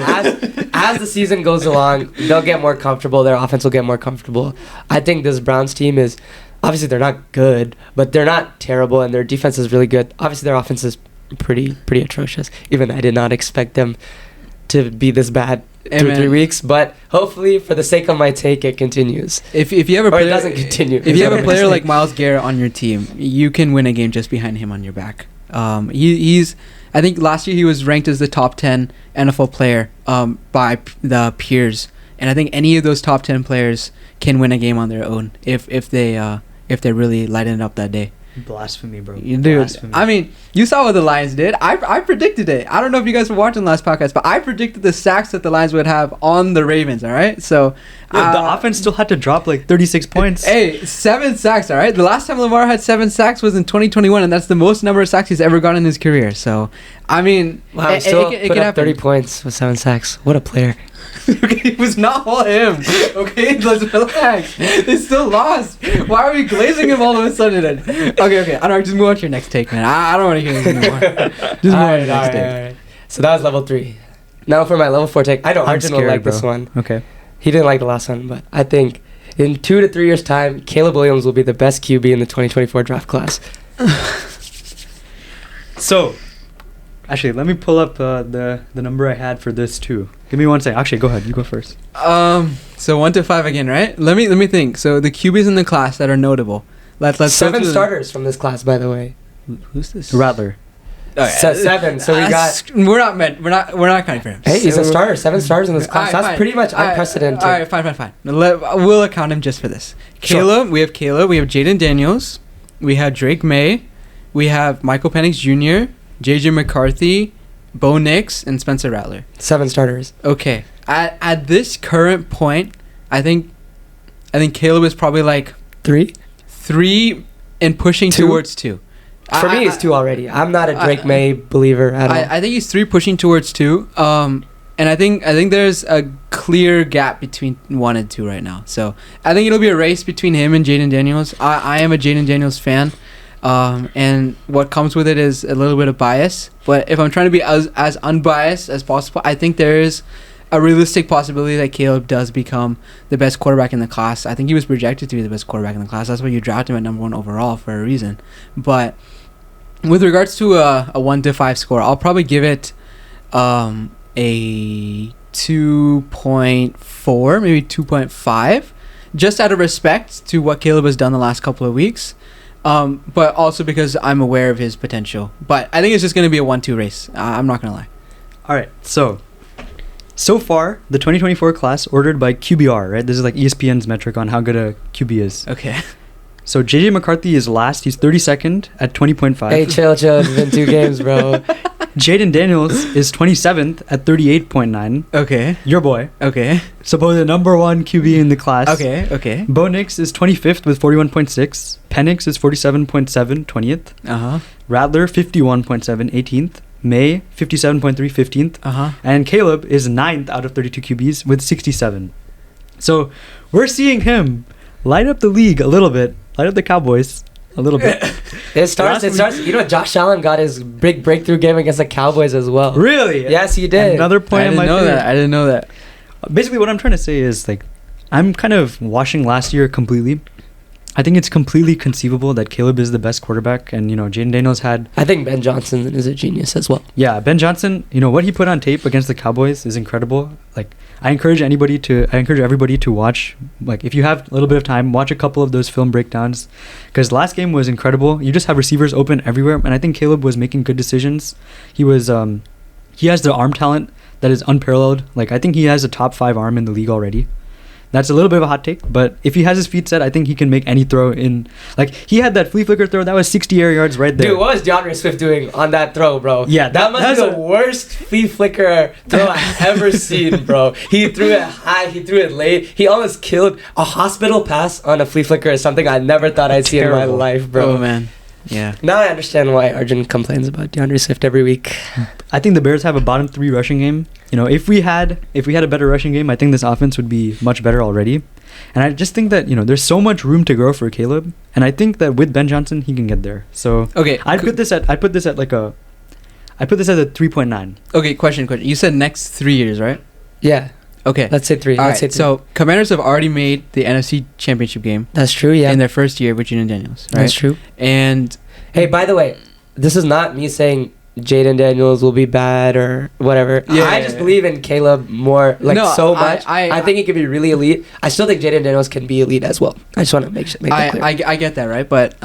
as the season goes along, they'll get more comfortable. Their offense will get more comfortable. I think this Browns team is, obviously they're not good, but they're not terrible, and their defense is really good. Obviously their offense is pretty atrocious. Even I did not expect them to be this bad Hey, 2 or 3 man. weeks, but hopefully for the sake of my take, it continues. If you have a Or it player, doesn't continue. If you have a player like Myles Garrett on your team, you can win a game just behind him on your back. He's I think last year he was ranked as the top 10 NFL player by the peers, and I think any of those top 10 players can win a game on their own if they're really lighting it up that day. Blasphemy, bro. Dude, Blasphemy. I mean, you saw what the Lions did. I predicted it. I don't know if you guys were watching the last podcast, but I predicted the sacks that the Lions would have on the Ravens. All right, so The offense still had to drop like 36 points. Hey, 7 sacks, all right? The last time Lamar had 7 sacks was in 2021, and that's the most number of sacks he's ever gotten in his career. So, I mean, Wow, it still can put up happen. 30 points with 7 sacks. What a player. Okay, it was not all him. Okay, let's relax. They still lost. Why are we glazing him all of a sudden? Then? Okay. Anuraag, just move on to your next take, man. I don't want to hear this anymore. Just move on to your next take. Alright. So that was level 3. Now for my level 4 take. I know I'm Arjun will scared, like this bro. one. Okay. He didn't like the last one, but I think in 2 to 3 years' time, Caleb Williams will be the best QB in the 2024 draft class. So, actually, let me pull up the number I had for this too. Give me 1 second. Actually, go ahead. You go first. So 1 to 5 again, right? Let me think. So the QBs in the class that are notable. Let's go 7 through starters from this class, by the way. Who's this? Rattler. Okay. 7. So we got. We're not counting for him. Hey, he's a So- starter. 7 starters in this class. Alright, That's fine. pretty much Alright, unprecedented. Alright, fine. We'll account him just for this. Sure. Caleb, we have Caleb, we have Jaden Daniels, we have Drake May, we have Michael Penix Jr., JJ McCarthy, Bo Nix, and Spencer Rattler. 7 starters. Okay. At this current point, I think Caleb is probably like 3? 3 and pushing 2? towards 2. For me, it's 2 already. I'm not a Drake May believer at all. I think he's 3 pushing towards 2. And I think there's a clear gap between 1 and 2 right now. So I think it'll be a race between him and Jaden Daniels. I am a Jaden Daniels fan. And what comes with it is a little bit of bias. But if I'm trying to be as unbiased as possible, I think there is a realistic possibility that Caleb does become the best quarterback in the class. I think he was projected to be the best quarterback in the class. That's why you drafted him at number 1 overall for a reason. But with regards to a 1 to 5 score, I'll probably give it a 2.4, maybe 2.5, just out of respect to what Caleb has done the last couple of weeks. But also because I'm aware of his potential. But I think it's just going to be a 1-2 race. I'm not going to lie. All right. So far, the 2024 class ordered by QBR, right? This is like ESPN's metric on how good a QB is. Okay. So JJ McCarthy is last. He's 32nd at 20.5. Hey, chill. It's been 2 games, bro. Jaden Daniels is 27th at 38.9. Okay. Your boy. Okay. Supposed number 1 QB in the class. Okay. Bo Nix is 25th with 41.6. Penix is 47.7, 20th. Uh-huh. Rattler, 51.7, 18th. May, 57.3, 15th. Uh-huh. And Caleb is 9th out of 32 QBs with 67. So we're seeing him light up the league a little bit. Light up the Cowboys a little bit. It starts. You know, Josh Allen got his big breakthrough game against the Cowboys as well. Really? Yes, he did. Another point I in my didn't know favor. that. I didn't know that. Basically, what I'm trying to say is, like, I'm kind of washing last year completely. I think it's completely conceivable that Caleb is the best quarterback, and Jaden Daniels had. I think Ben Johnson is a genius as well. Yeah, Ben Johnson. What he put on tape against the Cowboys is incredible. Like, I encourage everybody to watch. Like, if you have a little bit of time, watch a couple of those film breakdowns, because last game was incredible. You just have receivers open everywhere, and I think Caleb was making good decisions. He has the arm talent that is unparalleled. Like, I think he has a top 5 arm in the league already. That's a little bit of a hot take, but if he has his feet set, I think he can make any throw in. Like, he had that flea flicker throw that was 60 air yards right there. Dude, what was DeAndre Swift doing on that throw, bro? Yeah, that must be the worst flea flicker throw I've ever seen, bro. He threw it high, he threw it late. He almost killed a hospital pass on a flea flicker. Is something I never thought I'd see in my life, bro. Oh man. Yeah. Now I understand why Arjun complains about DeAndre Swift every week. I think the Bears have a bottom 3 rushing game. If we had a better rushing game, I think this offense would be much better already. And I just think that there's so much room to grow for Caleb, and I think that with Ben Johnson he can get there. So okay, I put this at a 3.9. Okay, question. You said next 3 years, right? Yeah. Okay. Let's say 3. All right. So Commanders have already made the NFC Championship game. That's true. Yeah. In their first year with Jaden Daniels. Right? That's true. And hey, by the way, this is not me saying Jaden Daniels will be bad or whatever. Yeah, I just believe in Caleb more, so much. I think he could be really elite. I still think Jaden Daniels can be elite as well. I just want to make that clear. I get that, right? But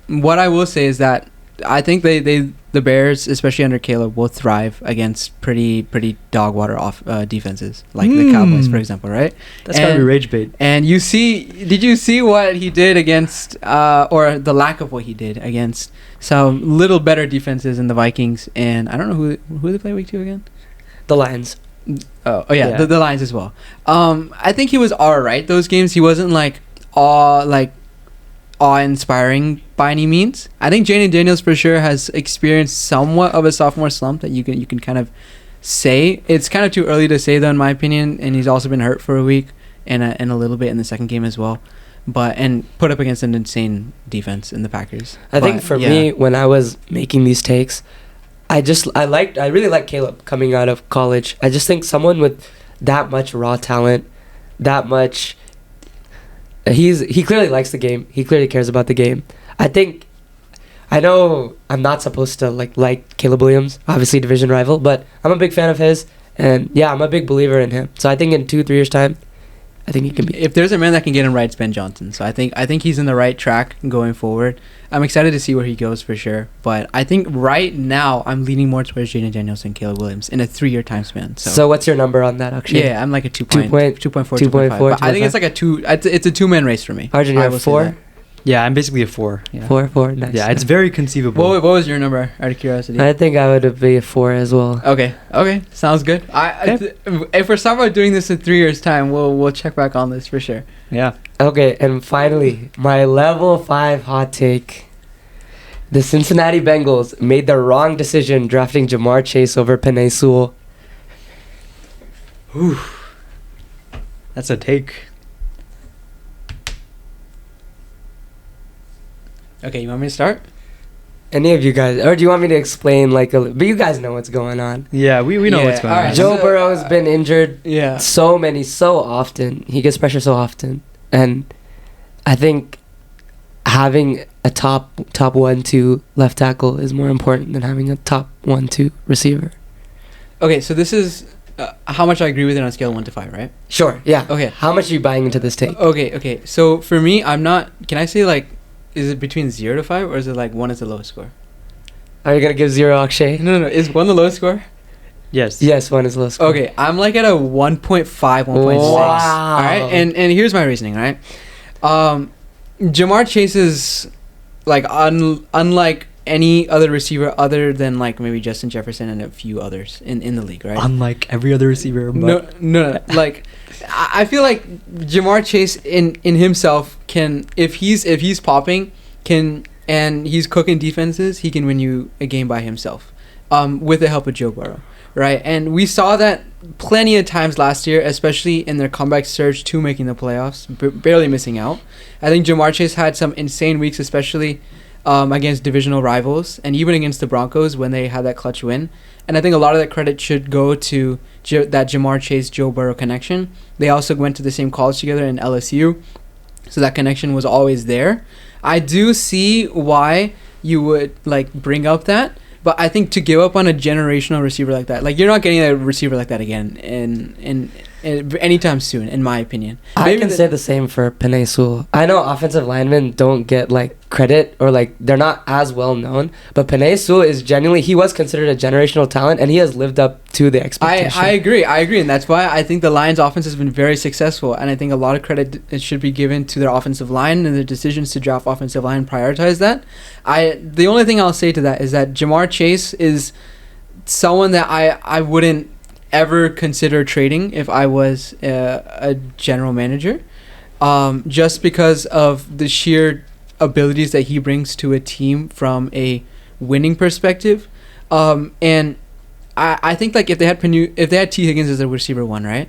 what I will say is that I think the Bears, especially under Caleb, will thrive against pretty dog water off defenses like the Cowboys, for example, right? That's gotta be rage bait. And did you see what he did against, or the lack of what he did against some little better defenses in the Vikings? And I don't know who they play week 2 again. The Lions. Oh yeah. The Lions as well. I think he was all right those games. He wasn't awe-inspiring by any means. I think Jaden Daniels for sure has experienced somewhat of a sophomore slump that you can kind of say. It's kind of too early to say though, in my opinion, and he's also been hurt for a week and a little bit in the second game as well. And put up against an insane defense in the Packers. I think for me, when I was making these takes, I really like Caleb coming out of college. I just think someone with that much raw talent, that much. He clearly likes the game. He clearly cares about the game. I know I'm not supposed to like Caleb Williams, obviously division rival, but I'm a big fan of his, and yeah, I'm a big believer in him. So I think in 2-3 years time, I think he can be. If there's a man that can get him right, it's Ben Johnson. So I think he's in the right track going forward. I'm excited to see where he goes for sure. But I think right now I'm leaning more towards Jaden Daniels and Caleb Williams in a 3-year time span. So what's your number on that, Akshay? Yeah, I'm like a 2.4, 2.5. But I think it's like it's a 2-man race for me. Arjun, you have 4? Yeah, I'm basically a 4. Yeah. 4, nice. Yeah, it's very conceivable. What was your number, out of curiosity? I think I would be a 4 as well. Okay, sounds good. If we're talking about doing this in 3 years' time, we'll check back on this for sure. Yeah. Okay, and finally, my level 5 hot take. The Cincinnati Bengals made the wrong decision drafting Jamar Chase over Penei Sewell. Ooh. That's a take. Okay, you want me to start? Any of you guys, or do you want me to explain but you guys know what's going on. Yeah, we know what's going on. Joe Burrow's been injured so often. He gets pressure so often. And I think having a top 1-2 left tackle is more important than having a top 1-2 receiver. Okay, so this is how much I agree with it on a scale of 1 to 5, right? Sure, yeah. Okay. How much are you buying into this take? Okay. So for me, I'm not, can I say is it between 0 to 5 or is it 1 is the lowest score? Are you going to give 0, Akshay? No. Is 1 the lowest score? Yes. Yes, 1 is the lowest score. Okay, I'm at a 1.5, 1.6. Wow. All right, and here's my reasoning, right? Jamar Chase is unlike any other receiver other than maybe Justin Jefferson and a few others in the league, right? Unlike every other receiver. But No. I feel like Jamar Chase in himself can, if he's popping, and he's cooking defenses, he can win you a game by himself, with the help of Joe Burrow, right? And we saw that plenty of times last year, especially in their comeback surge to making the playoffs, barely missing out. I think Jamar Chase had some insane weeks, especially against divisional rivals and even against the Broncos when they had that clutch win. And I think a lot of that credit should go to that Jamar Chase-Joe Burrow connection. They also went to the same college together in LSU. so that connection was always there. I do see why you would like bring up that, but I think to give up on a generational receiver like that, like you're not getting a receiver like that again in anytime soon, in my opinion. I can say the same for Penei Sewell. I know offensive linemen don't get like credit, or like they're not as well known, but Penei Sewell is genuinely, he was considered a generational talent, and he has lived up to the expectation. I agree, and that's why I think the Lions offense has been very successful, and I think a lot of credit it should be given to their offensive line and their decisions to draft offensive line, prioritize that. The only thing I'll say to that is that Jamar Chase is someone that I wouldn't ever consider trading if I was a general manager, just because of the sheer abilities that he brings to a team from a winning perspective. And I think like if they had T. Higgins as a receiver one, right?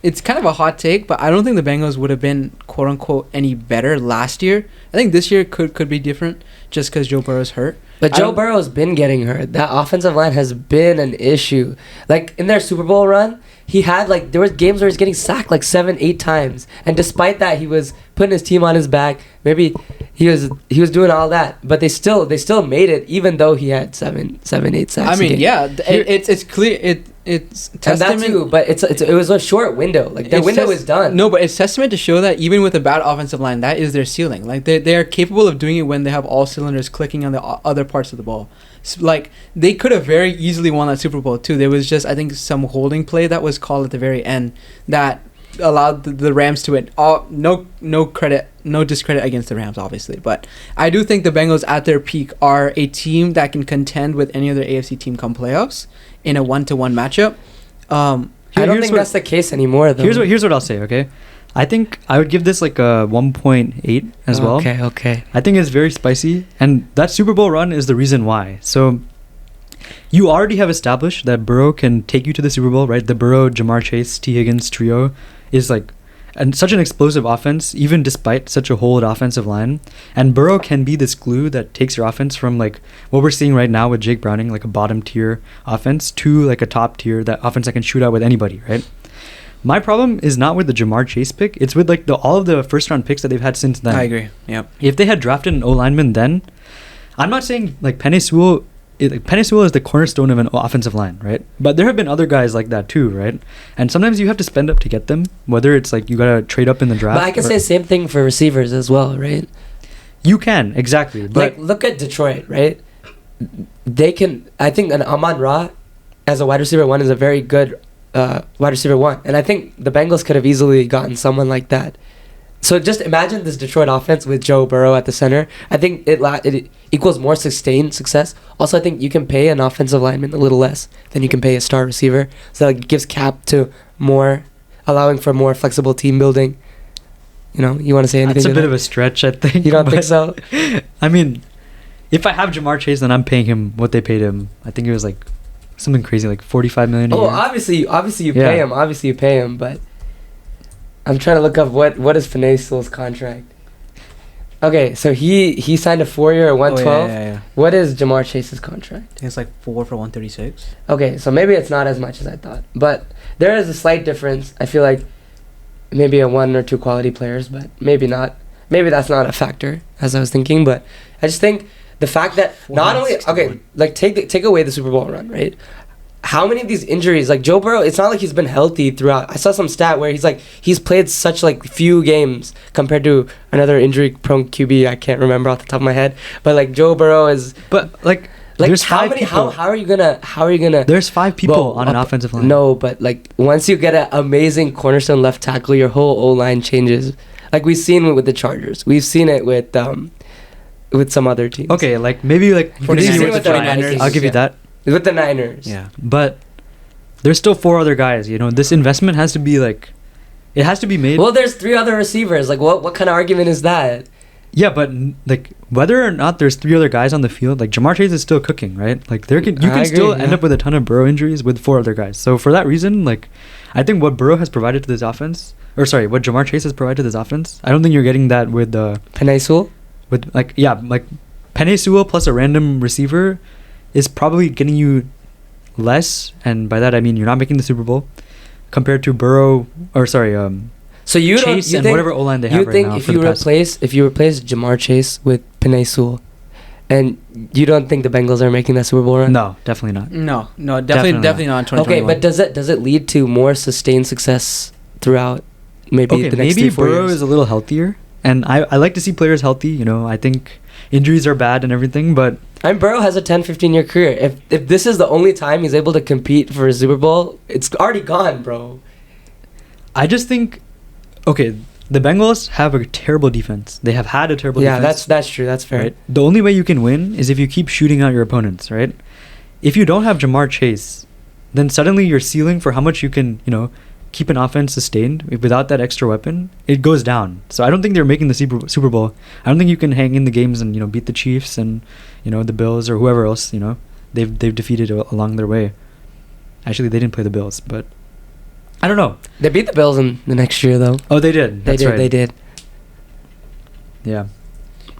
It's kind of a hot take, but I don't think the Bengals would have been quote unquote any better last year. I think this year could be different just because Joe Burrow's hurt. But Joe Burrow's been getting hurt. That offensive line has been an issue. Like in their Super Bowl run, he had like, there was games where he's getting sacked like 7-8 times, and despite that, he was putting his team on his back. Maybe he was doing all that, but they still made it, even though he had 7-8 sacks. I mean, yeah, it's clear. It's testament. And that too, but it was a short window. Like their window is done. No, but it's testament to show that even with a bad offensive line, that is their ceiling. Like they are capable of doing it when they have all cylinders clicking on the other parts of the ball. So, like they could have very easily won that Super Bowl too. There was just, I think, some holding play that was called at the very end that allowed the Rams to win. No discredit against the Rams, obviously, but I do think the Bengals at their peak are a team that can contend with any other AFC team come playoffs in a 1-to-1 matchup. I don't think that's the case anymore, though. Here's what I'll say, okay? I think I would give this like a 1.8 as well. Okay. I think it's very spicy, and that Super Bowl run is the reason why. So you already have established that Burrow can take you to the Super Bowl, right? The Burrow, Jamar Chase, T. Higgins trio is like such an explosive offense, even despite such a hold offensive line. And Burrow can be this glue that takes your offense from like what we're seeing right now with Jake Browning, like a bottom tier offense, to like a top tier that offense that can shoot out with anybody, right? My problem is not with the Jamar Chase pick. It's with like all of the first round picks that they've had since then. I agree. Yep. If they had drafted an O lineman then, I'm not saying like Penei Sewell is the cornerstone of an offensive line, right? But there have been other guys like that too, right? And sometimes you have to spend up to get them, whether it's like you gotta trade up in the draft. But I can say the same thing for receivers as well, right? You can, exactly. But like, look at Detroit, right? They can, I think an Amon-Ra as a wide receiver one is a very good wide receiver one. And I think the Bengals could have easily gotten someone like that. So just imagine this Detroit offense with Joe Burrow at the center. I think it equals more sustained success. Also, I think you can pay an offensive lineman a little less than you can pay a star receiver. So that gives cap to more, allowing for more flexible team building. You know, you want to say anything? That's a bit of a stretch, I think. You don't think so? I mean, if I have Jamar Chase, then I'm paying him what they paid him. I think it was like something crazy, like $45 million a year. Obviously you pay him. Obviously you pay him, but I'm trying to look up what is Penei Sewell's contract. Okay, so he signed a 4-year at 112. Yeah. What is Jamar Chase's contract? I think it's like 4 for 136. Okay, so maybe it's not as much as I thought, but there is a slight difference. I feel like maybe a 1 or 2 quality players, but maybe not. Maybe that's not a factor as I was thinking, but I just think the fact that not only like take away the Super Bowl run, right? How many of these injuries, like Joe Burrow, it's not like he's been healthy throughout. I saw some stat where he's played such like few games compared to another injury-prone QB. I can't remember off the top of my head, but like Joe Burrow is. But like there's how five many? people. How are you gonna? There's 5 people on an offensive line. No, but like once you get an amazing cornerstone left tackle, your whole O line changes. Like we've seen it with the Chargers. We've seen it with some other teams. Okay, like maybe like with the 49ers. I'll give you that. With the Niners. Yeah. But there's still 4 other guys, you know. This investment has to be like, it has to be made. Well, there's 3 other receivers. Like what kind of argument is that? Yeah, but like whether or not there's 3 other guys on the field, like Jamar Chase is still cooking, right? Like you can still end up with a ton of Burrow injuries with 4 other guys. So for that reason, like I think what Burrow has provided to this offense, what Jamar Chase has provided to this offense, I don't think you're getting that with Penei Sewell? With like Penei Sewell plus a random receiver is probably getting you less, and by that I mean you're not making the Super Bowl compared to So you don't, Chase you and think, whatever O-line they have you right think now. if for you the past- replace Jamar Chase with Penei Sewell, and you don't think the Bengals are making that Super Bowl run? No, definitely not. No, Definitely definitely not in 2021. Okay, but does it lead to more sustained success throughout maybe the next maybe 3-4 Burrow years? is a little healthier, and I like to see players healthy. You know, I think injuries are bad and everything, but Burrow has a 10-15 year career. If this is the only time he's able to compete for a Super Bowl, it's already gone, bro. I just think, okay, the Bengals have a terrible defense. They have had a terrible Yeah, defense. that's true. That's fair. Right? The only way you can win is if you keep shooting out your opponents, right? If you don't have Jamar Chase, then suddenly your ceiling for how much you can, you know, keep an offense sustained without that extra weapon, it goes down. So I don't think they're making the Super Bowl. I don't think you can hang in the games and, you know, beat the Chiefs and, you know, the Bills or whoever else, you know, they've defeated along their way. Actually, they didn't play the Bills, but I don't know. They beat the Bills in the next year, though. Oh, they did. That's right. They did. Yeah.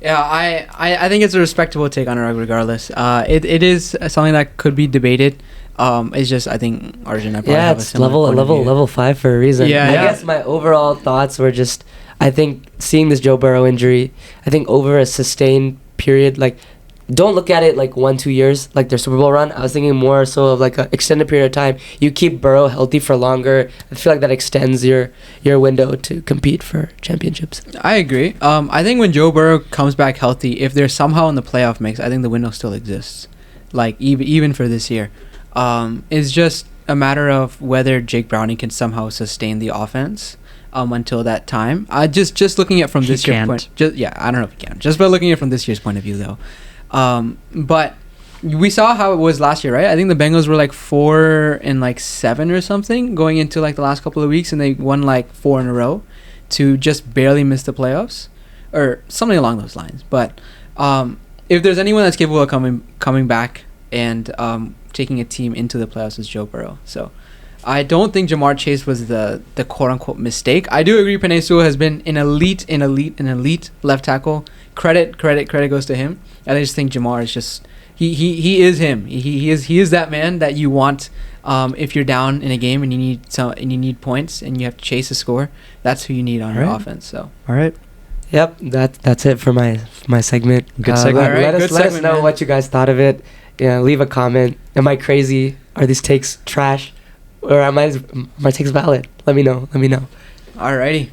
Yeah, I think it's a respectable take on Anuraag regardless. It is something that could be debated. It's just I think Arjun and I probably have a It's similar point of view. level 5 for a reason. Yeah, I yeah. guess my overall thoughts were just, I think seeing this Joe Burrow injury, I think over a sustained period, like, don't look at it like 1-2 years, like their Super Bowl run. I was thinking more so of like an extended period of time. You keep Burrow healthy for longer. I feel like that extends your window to compete for championships. I agree. I think when Joe Burrow comes back healthy, if they're somehow in the playoff mix, I think the window still exists. Like even for this year, it's just a matter of whether Jake Browning can somehow sustain the offense. Until that time, I just looking at from this year's point. I don't know if he can. Just by looking at it from this year's point of view, though. But we saw how it was last year, right? I think the Bengals were like 4-7 or something going into like the last couple of weeks, and they won like 4 in a row to just barely miss the playoffs or something along those lines. But if there's anyone that's capable of coming back and taking a team into the playoffs, is Joe Burrow. So I don't think Jamar Chase was the quote unquote mistake. I do agree Penei Sewell has been an elite left tackle. Credit goes to him. And I just think Jamar is just he is him. He is that man that you want if you're down in a game and you need points and you have to chase a score. That's who you need on your offense. So all right. Yep, that's it for my segment. Good segment. Let us segment, know man. what you guys thought of it. Yeah, leave a comment. Am I crazy? Are these takes trash? Or are my takes valid? Let me know. alrighty.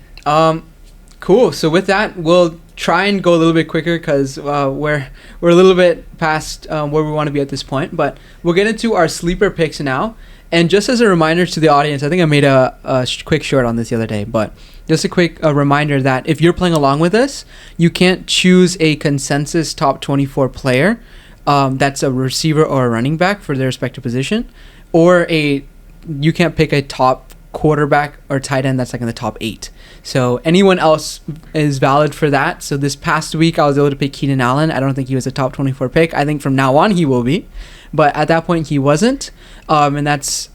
Cool. So with that, we'll try and go a little bit quicker because we're a little bit past where we want to be at this point. But we'll get into our sleeper picks now. And just as a reminder to the audience, I think I made a quick short on this the other day, but just a quick reminder that if you're playing along with us, you can't choose a consensus top 24 player that's a receiver or a running back for their respective position, or you can't pick a top quarterback or tight end that's like in the top 8. So anyone else is valid for that. So this past week, I was able to pick Keenan Allen. I don't think he was a top 24 pick. I think from now on he will be. But at that point, he wasn't. And that's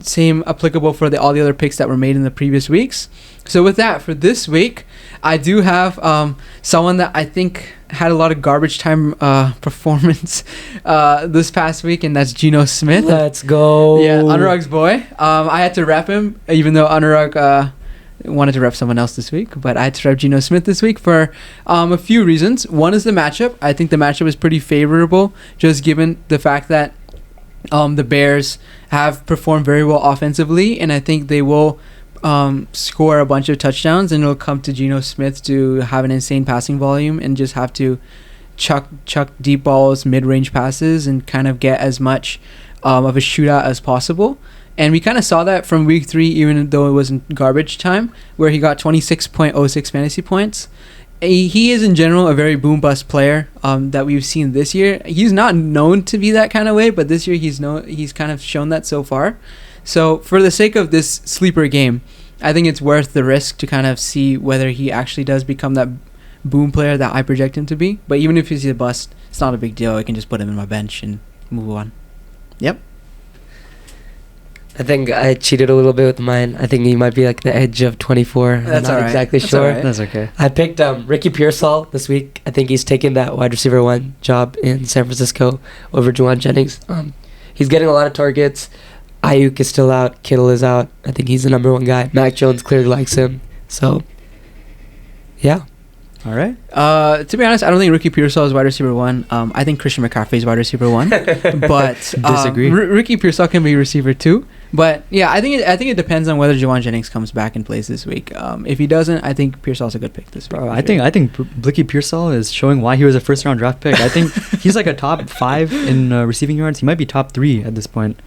same applicable for all the other picks that were made in the previous weeks. So with that, for this week, I do have someone that I think had a lot of garbage time performance this past week, and that's Geno Smith. Let's go. Yeah, Anuraag's boy. I had to rep him, even though Anuraag wanted to rep someone else this week. But I had to rep Geno Smith this week for a few reasons. One is the matchup. I think the matchup is pretty favorable, just given the fact that the Bears have performed very well offensively, and I think they will score a bunch of touchdowns, and it'll come to Geno Smith to have an insane passing volume and just have to chuck deep balls, mid-range passes, and kind of get as much of a shootout as possible. And we kind of saw that from week 3, even though it wasn't garbage time, where he got 26.06 fantasy points. He is in general a very boom-bust player that we've seen this year. He's not known to be that kind of way, but this year he's kind of shown that so far. So for the sake of this sleeper game, I think it's worth the risk to kind of see whether he actually does become that boom player that I project him to be. But even if he's a bust, it's not a big deal. I can just put him in my bench and move on. Yep. I think I cheated a little bit with mine. I think he might be like the edge of 24. That's I'm not exactly That's sure. all right. That's okay. I picked Ricky Pearsall this week. I think he's taken that wide receiver 1 job in San Francisco over Juwan Jennings. He's getting a lot of targets. Ayuk is still out. Kittle is out. I think he's the number 1 guy. Mac Jones clearly likes him. So, yeah. All right. To be honest, I don't think Ricky Pearsall is wide receiver 1. I think Christian McCaffrey is wide receiver 1. But Disagree. Ricky Pearsall can be receiver 2. But yeah, I think it depends on whether Jawan Jennings comes back and plays this week. If he doesn't, I think Pearsall's a good pick this week. Bro, I think Blicky Pearsall is showing why he was a first round draft pick. I think he's like a top 5 in receiving yards. He might be top 3 at this point.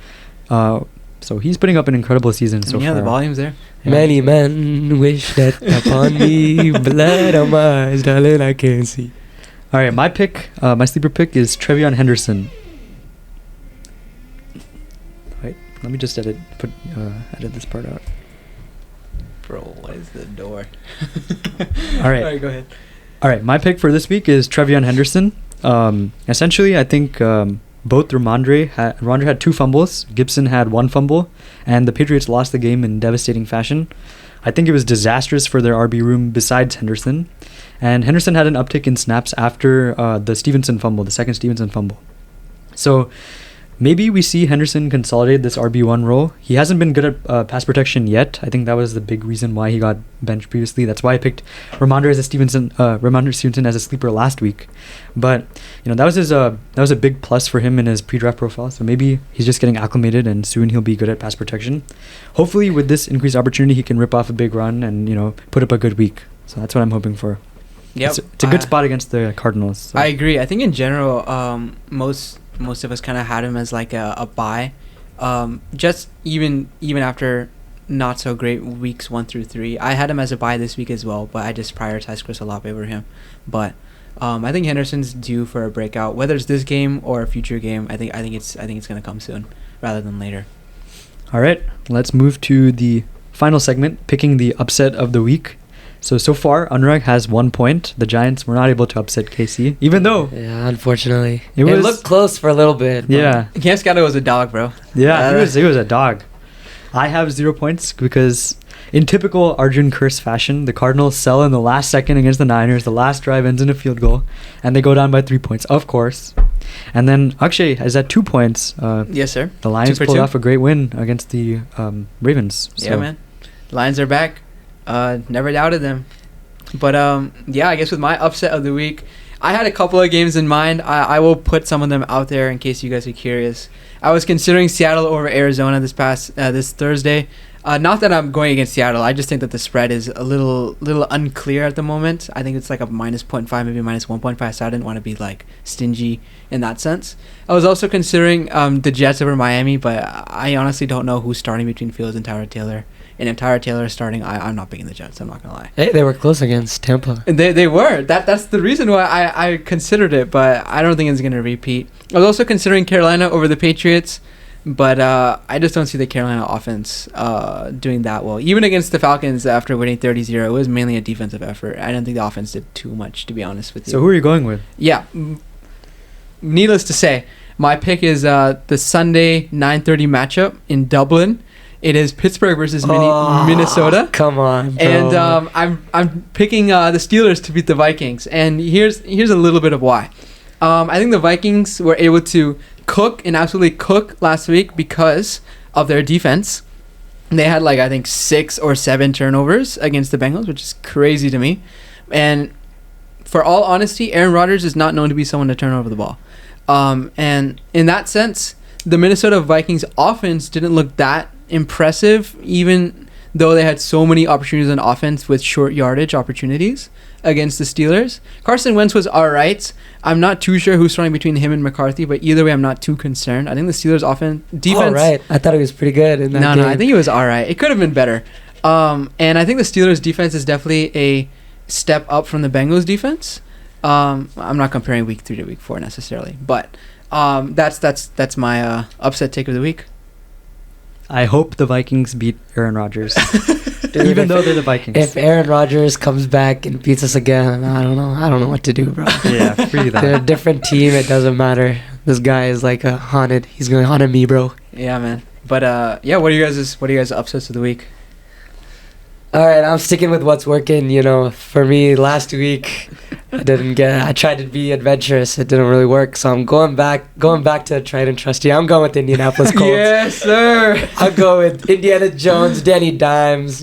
So he's putting up an incredible season so far. The volume's there. Yeah. Many men wish that upon me, blood on my eyes, darling, I can't see. All right, my pick, my sleeper pick is Trevion Henderson. Wait, let me just edit this part out. Bro, what is the door? All right. All right, go ahead. All right, my pick for this week is Trevion Henderson. Essentially, I think both Ramondre had 2 fumbles, Gibson had 1 fumble, and the Patriots lost the game in devastating fashion. I think it was disastrous for their RB room besides Henderson. And Henderson had an uptick in snaps after the second Stevenson fumble. So maybe we see Henderson consolidate this RB1 role. He hasn't been good at pass protection yet. I think that was the big reason why he got benched previously. That's why I picked Ramondre Stevenson as a sleeper last week. But that was a big plus for him in his pre-draft profile. So maybe he's just getting acclimated, and soon he'll be good at pass protection. Hopefully, with this increased opportunity, he can rip off a big run and put up a good week. So that's what I'm hoping for. Yep. It's a good spot against the Cardinals. So. I agree. I think in general, most of us kind of had him as like a buy. Just even after not so great weeks 1 through 3, I had him as a buy this week as well, but I just prioritized Chris Olave over him. But I think Henderson's due for a breakout, whether it's this game or a future game. I think it's gonna come soon rather than later. All right, let's move to the final segment, picking the upset of the week. So far, Anuraag has 1 point. The Giants were not able to upset KC, even though... Yeah, unfortunately. It looked close for a little bit. Yeah. Cam Scott was a dog, bro. Yeah, he was a dog. I have 0 points because in typical Arjun Curse fashion, the Cardinals sell in the last second against the Niners. The last drive ends in a field goal, and they go down by 3 points, of course. And then Akshay is at 2 points. Yes, sir. The Lions pulled off a great win against the Ravens. So. Yeah, man. Lions are back. Never doubted them. But I guess with my upset of the week, I had a couple of games in mind. I will put some of them out there in case you guys are curious. I was considering Seattle over Arizona this Thursday. Not that I'm going against Seattle. I just think that the spread is a little unclear at the moment. I think it's like a -0.5, maybe -1.5. So I didn't want to be like stingy in that sense. I was also considering the Jets over Miami, but I honestly don't know who's starting between Fields and Tyrod Taylor. And if Tyrod Taylor is starting, I'm not picking the Jets. I'm not gonna lie. Hey, they were close against Tampa. And they were. That's the reason why I considered it, but I don't think it's gonna repeat. I was also considering Carolina over the Patriots, but I just don't see the Carolina offense doing that well. Even against the Falcons after winning 30-0, it was mainly a defensive effort. I don't think the offense did too much, to be honest with you. So who are you going with? Yeah. Needless to say, my pick is the Sunday 9:30 matchup in Dublin. It is Pittsburgh versus Minnesota. Come on, bro. And I'm picking the Steelers to beat the Vikings. And here's a little bit of why. I think the Vikings were able to absolutely cook last week because of their defense. They had I think 6 or 7 turnovers against the Bengals, which is crazy to me. And for all honesty, Aaron Rodgers is not known to be someone to turn over the ball. And in that sense, the Minnesota Vikings offense didn't look that impressive, even though they had so many opportunities on offense with short yardage opportunities against the Steelers. Carson Wentz was alright. I'm not too sure who's starting between him and McCarthy, but either way, I'm not too concerned. I think the Steelers defense. Alright, I thought it was pretty good in that game. No, I think it was alright. It could have been better. And I think the Steelers defense is definitely a step up from the Bengals defense. I'm not comparing week 3 to week 4 necessarily, but that's my upset take of the week. I hope the Vikings beat Aaron Rodgers. Dude, even though they're the Vikings. If Aaron Rodgers comes back and beats us again, I don't know what to do, bro. Yeah, free that. They're a different team. It doesn't matter. This guy is like a haunted. He's going to haunt me, bro. Yeah, man. But what are you guys' upsets of the week? All right, I'm sticking with what's working. For me, last week I tried to be adventurous. It didn't really work, so I'm going back to tried and trusty. I'm going with the Indianapolis Colts. Yes, sir. I'll go with Indiana Jones, Danny Dimes.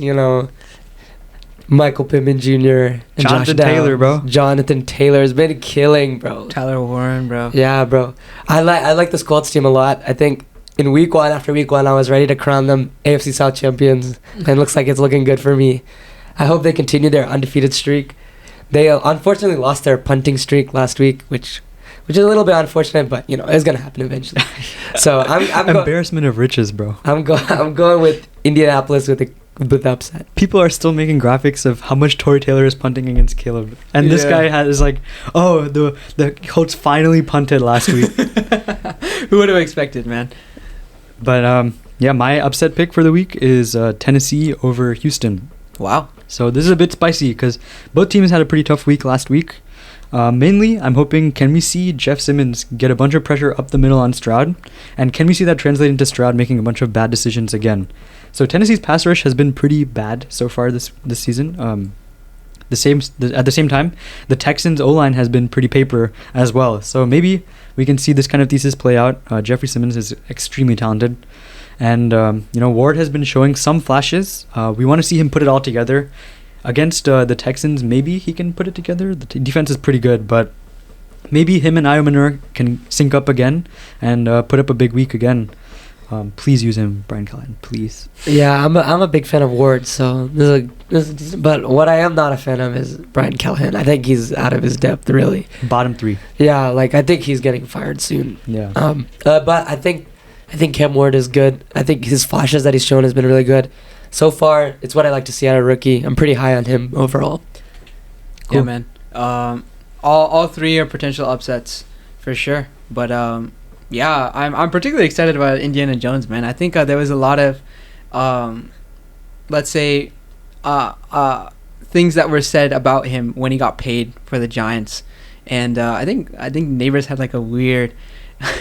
Michael Pittman Jr. and Jonathan Josh Taylor, Downs. bro. Jonathan Taylor's been killing, bro. Tyler Warren, bro. Yeah, bro. I like this Colts team a lot. I think in week 1, after week 1, I was ready to crown them AFC South champions, and it looks like it's looking good for me. I hope they continue their undefeated streak. They unfortunately lost their punting streak last week, which is a little bit unfortunate, but it's gonna happen eventually. So I'm Embarrassment of riches, bro. I'm going with Indianapolis with the upset. People are still making graphics of how much Torrey Taylor is punting against Caleb, and this guy is like, oh, the Colts finally punted last week. Who would have expected, man? But yeah, my upset pick for the week is Tennessee over Houston. Wow. So this is a bit spicy because both teams had a pretty tough week last week. Mainly, I'm hoping, can we see Jeff Simmons get a bunch of pressure up the middle on Stroud? And can we see that translate into Stroud making a bunch of bad decisions again? So Tennessee's pass rush has been pretty bad so far this season. At the same time, the Texans' O-line has been pretty paper as well. So maybe we can see this kind of thesis play out. Jeffrey Simmons is extremely talented. And, Ward has been showing some flashes. We want to see him put it all together. Against the Texans, maybe he can put it together. The defense is pretty good, but maybe him and Anuraag can sync up again and put up a big week again. Please use him, Brian Callahan, please. Yeah, I'm a big fan of Ward. So but what I am not a fan of is Brian Callahan. I think he's out of his depth, really. Bottom 3. Yeah, I think he's getting fired soon. Yeah. But I think Cam Ward is good. I think his flashes that he's shown has been really good. So far, it's what I like to see out of a rookie. I'm pretty high on him overall. Cool. Yeah, man. All 3 are potential upsets for sure. But yeah, I'm particularly excited about Indiana Jones, man. I think there was a lot of, let's say, things that were said about him when he got paid for the Giants, and I think Neighbors had a weird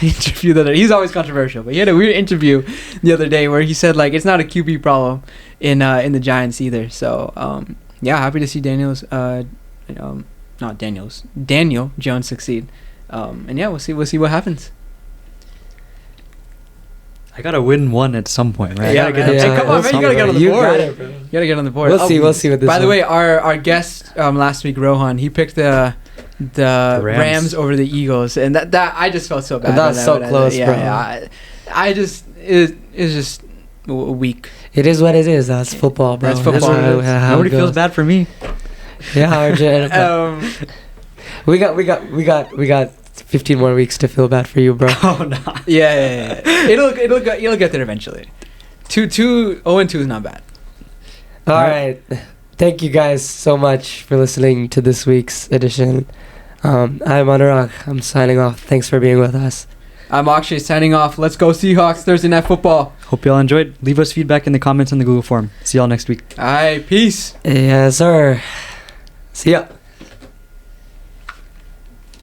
interview that he's always controversial, but he had a weird interview the other day where he said it's not a QB problem in the Giants either. So yeah, happy to see Daniel Jones succeed. And yeah, we'll see what happens. I gotta win one at some point, right? Yeah, come on, man, you gotta get on the board. You gotta get on the board. We'll see what this. By the way, our guest last week, Rohan, he picked the Rams over the Eagles, and that I just felt so bad. That's so close, bro. Yeah, I just it's just weak. It is what it is. That's football, bro. That's football. Nobody feels bad for me. Yeah, RJ. we got 15 more weeks to feel bad for you, bro. Oh no. Yeah. It'll get there eventually. 0-2 is not bad. All right. Thank you guys so much for listening to this week's edition. I'm Anuraag. I'm signing off. Thanks for being with us. I'm Akshay signing off. Let's go Seahawks. Thursday Night Football. Hope y'all enjoyed. Leave us feedback in the comments on the Google form. See y'all next week. All right. Peace. Yes, sir. See ya.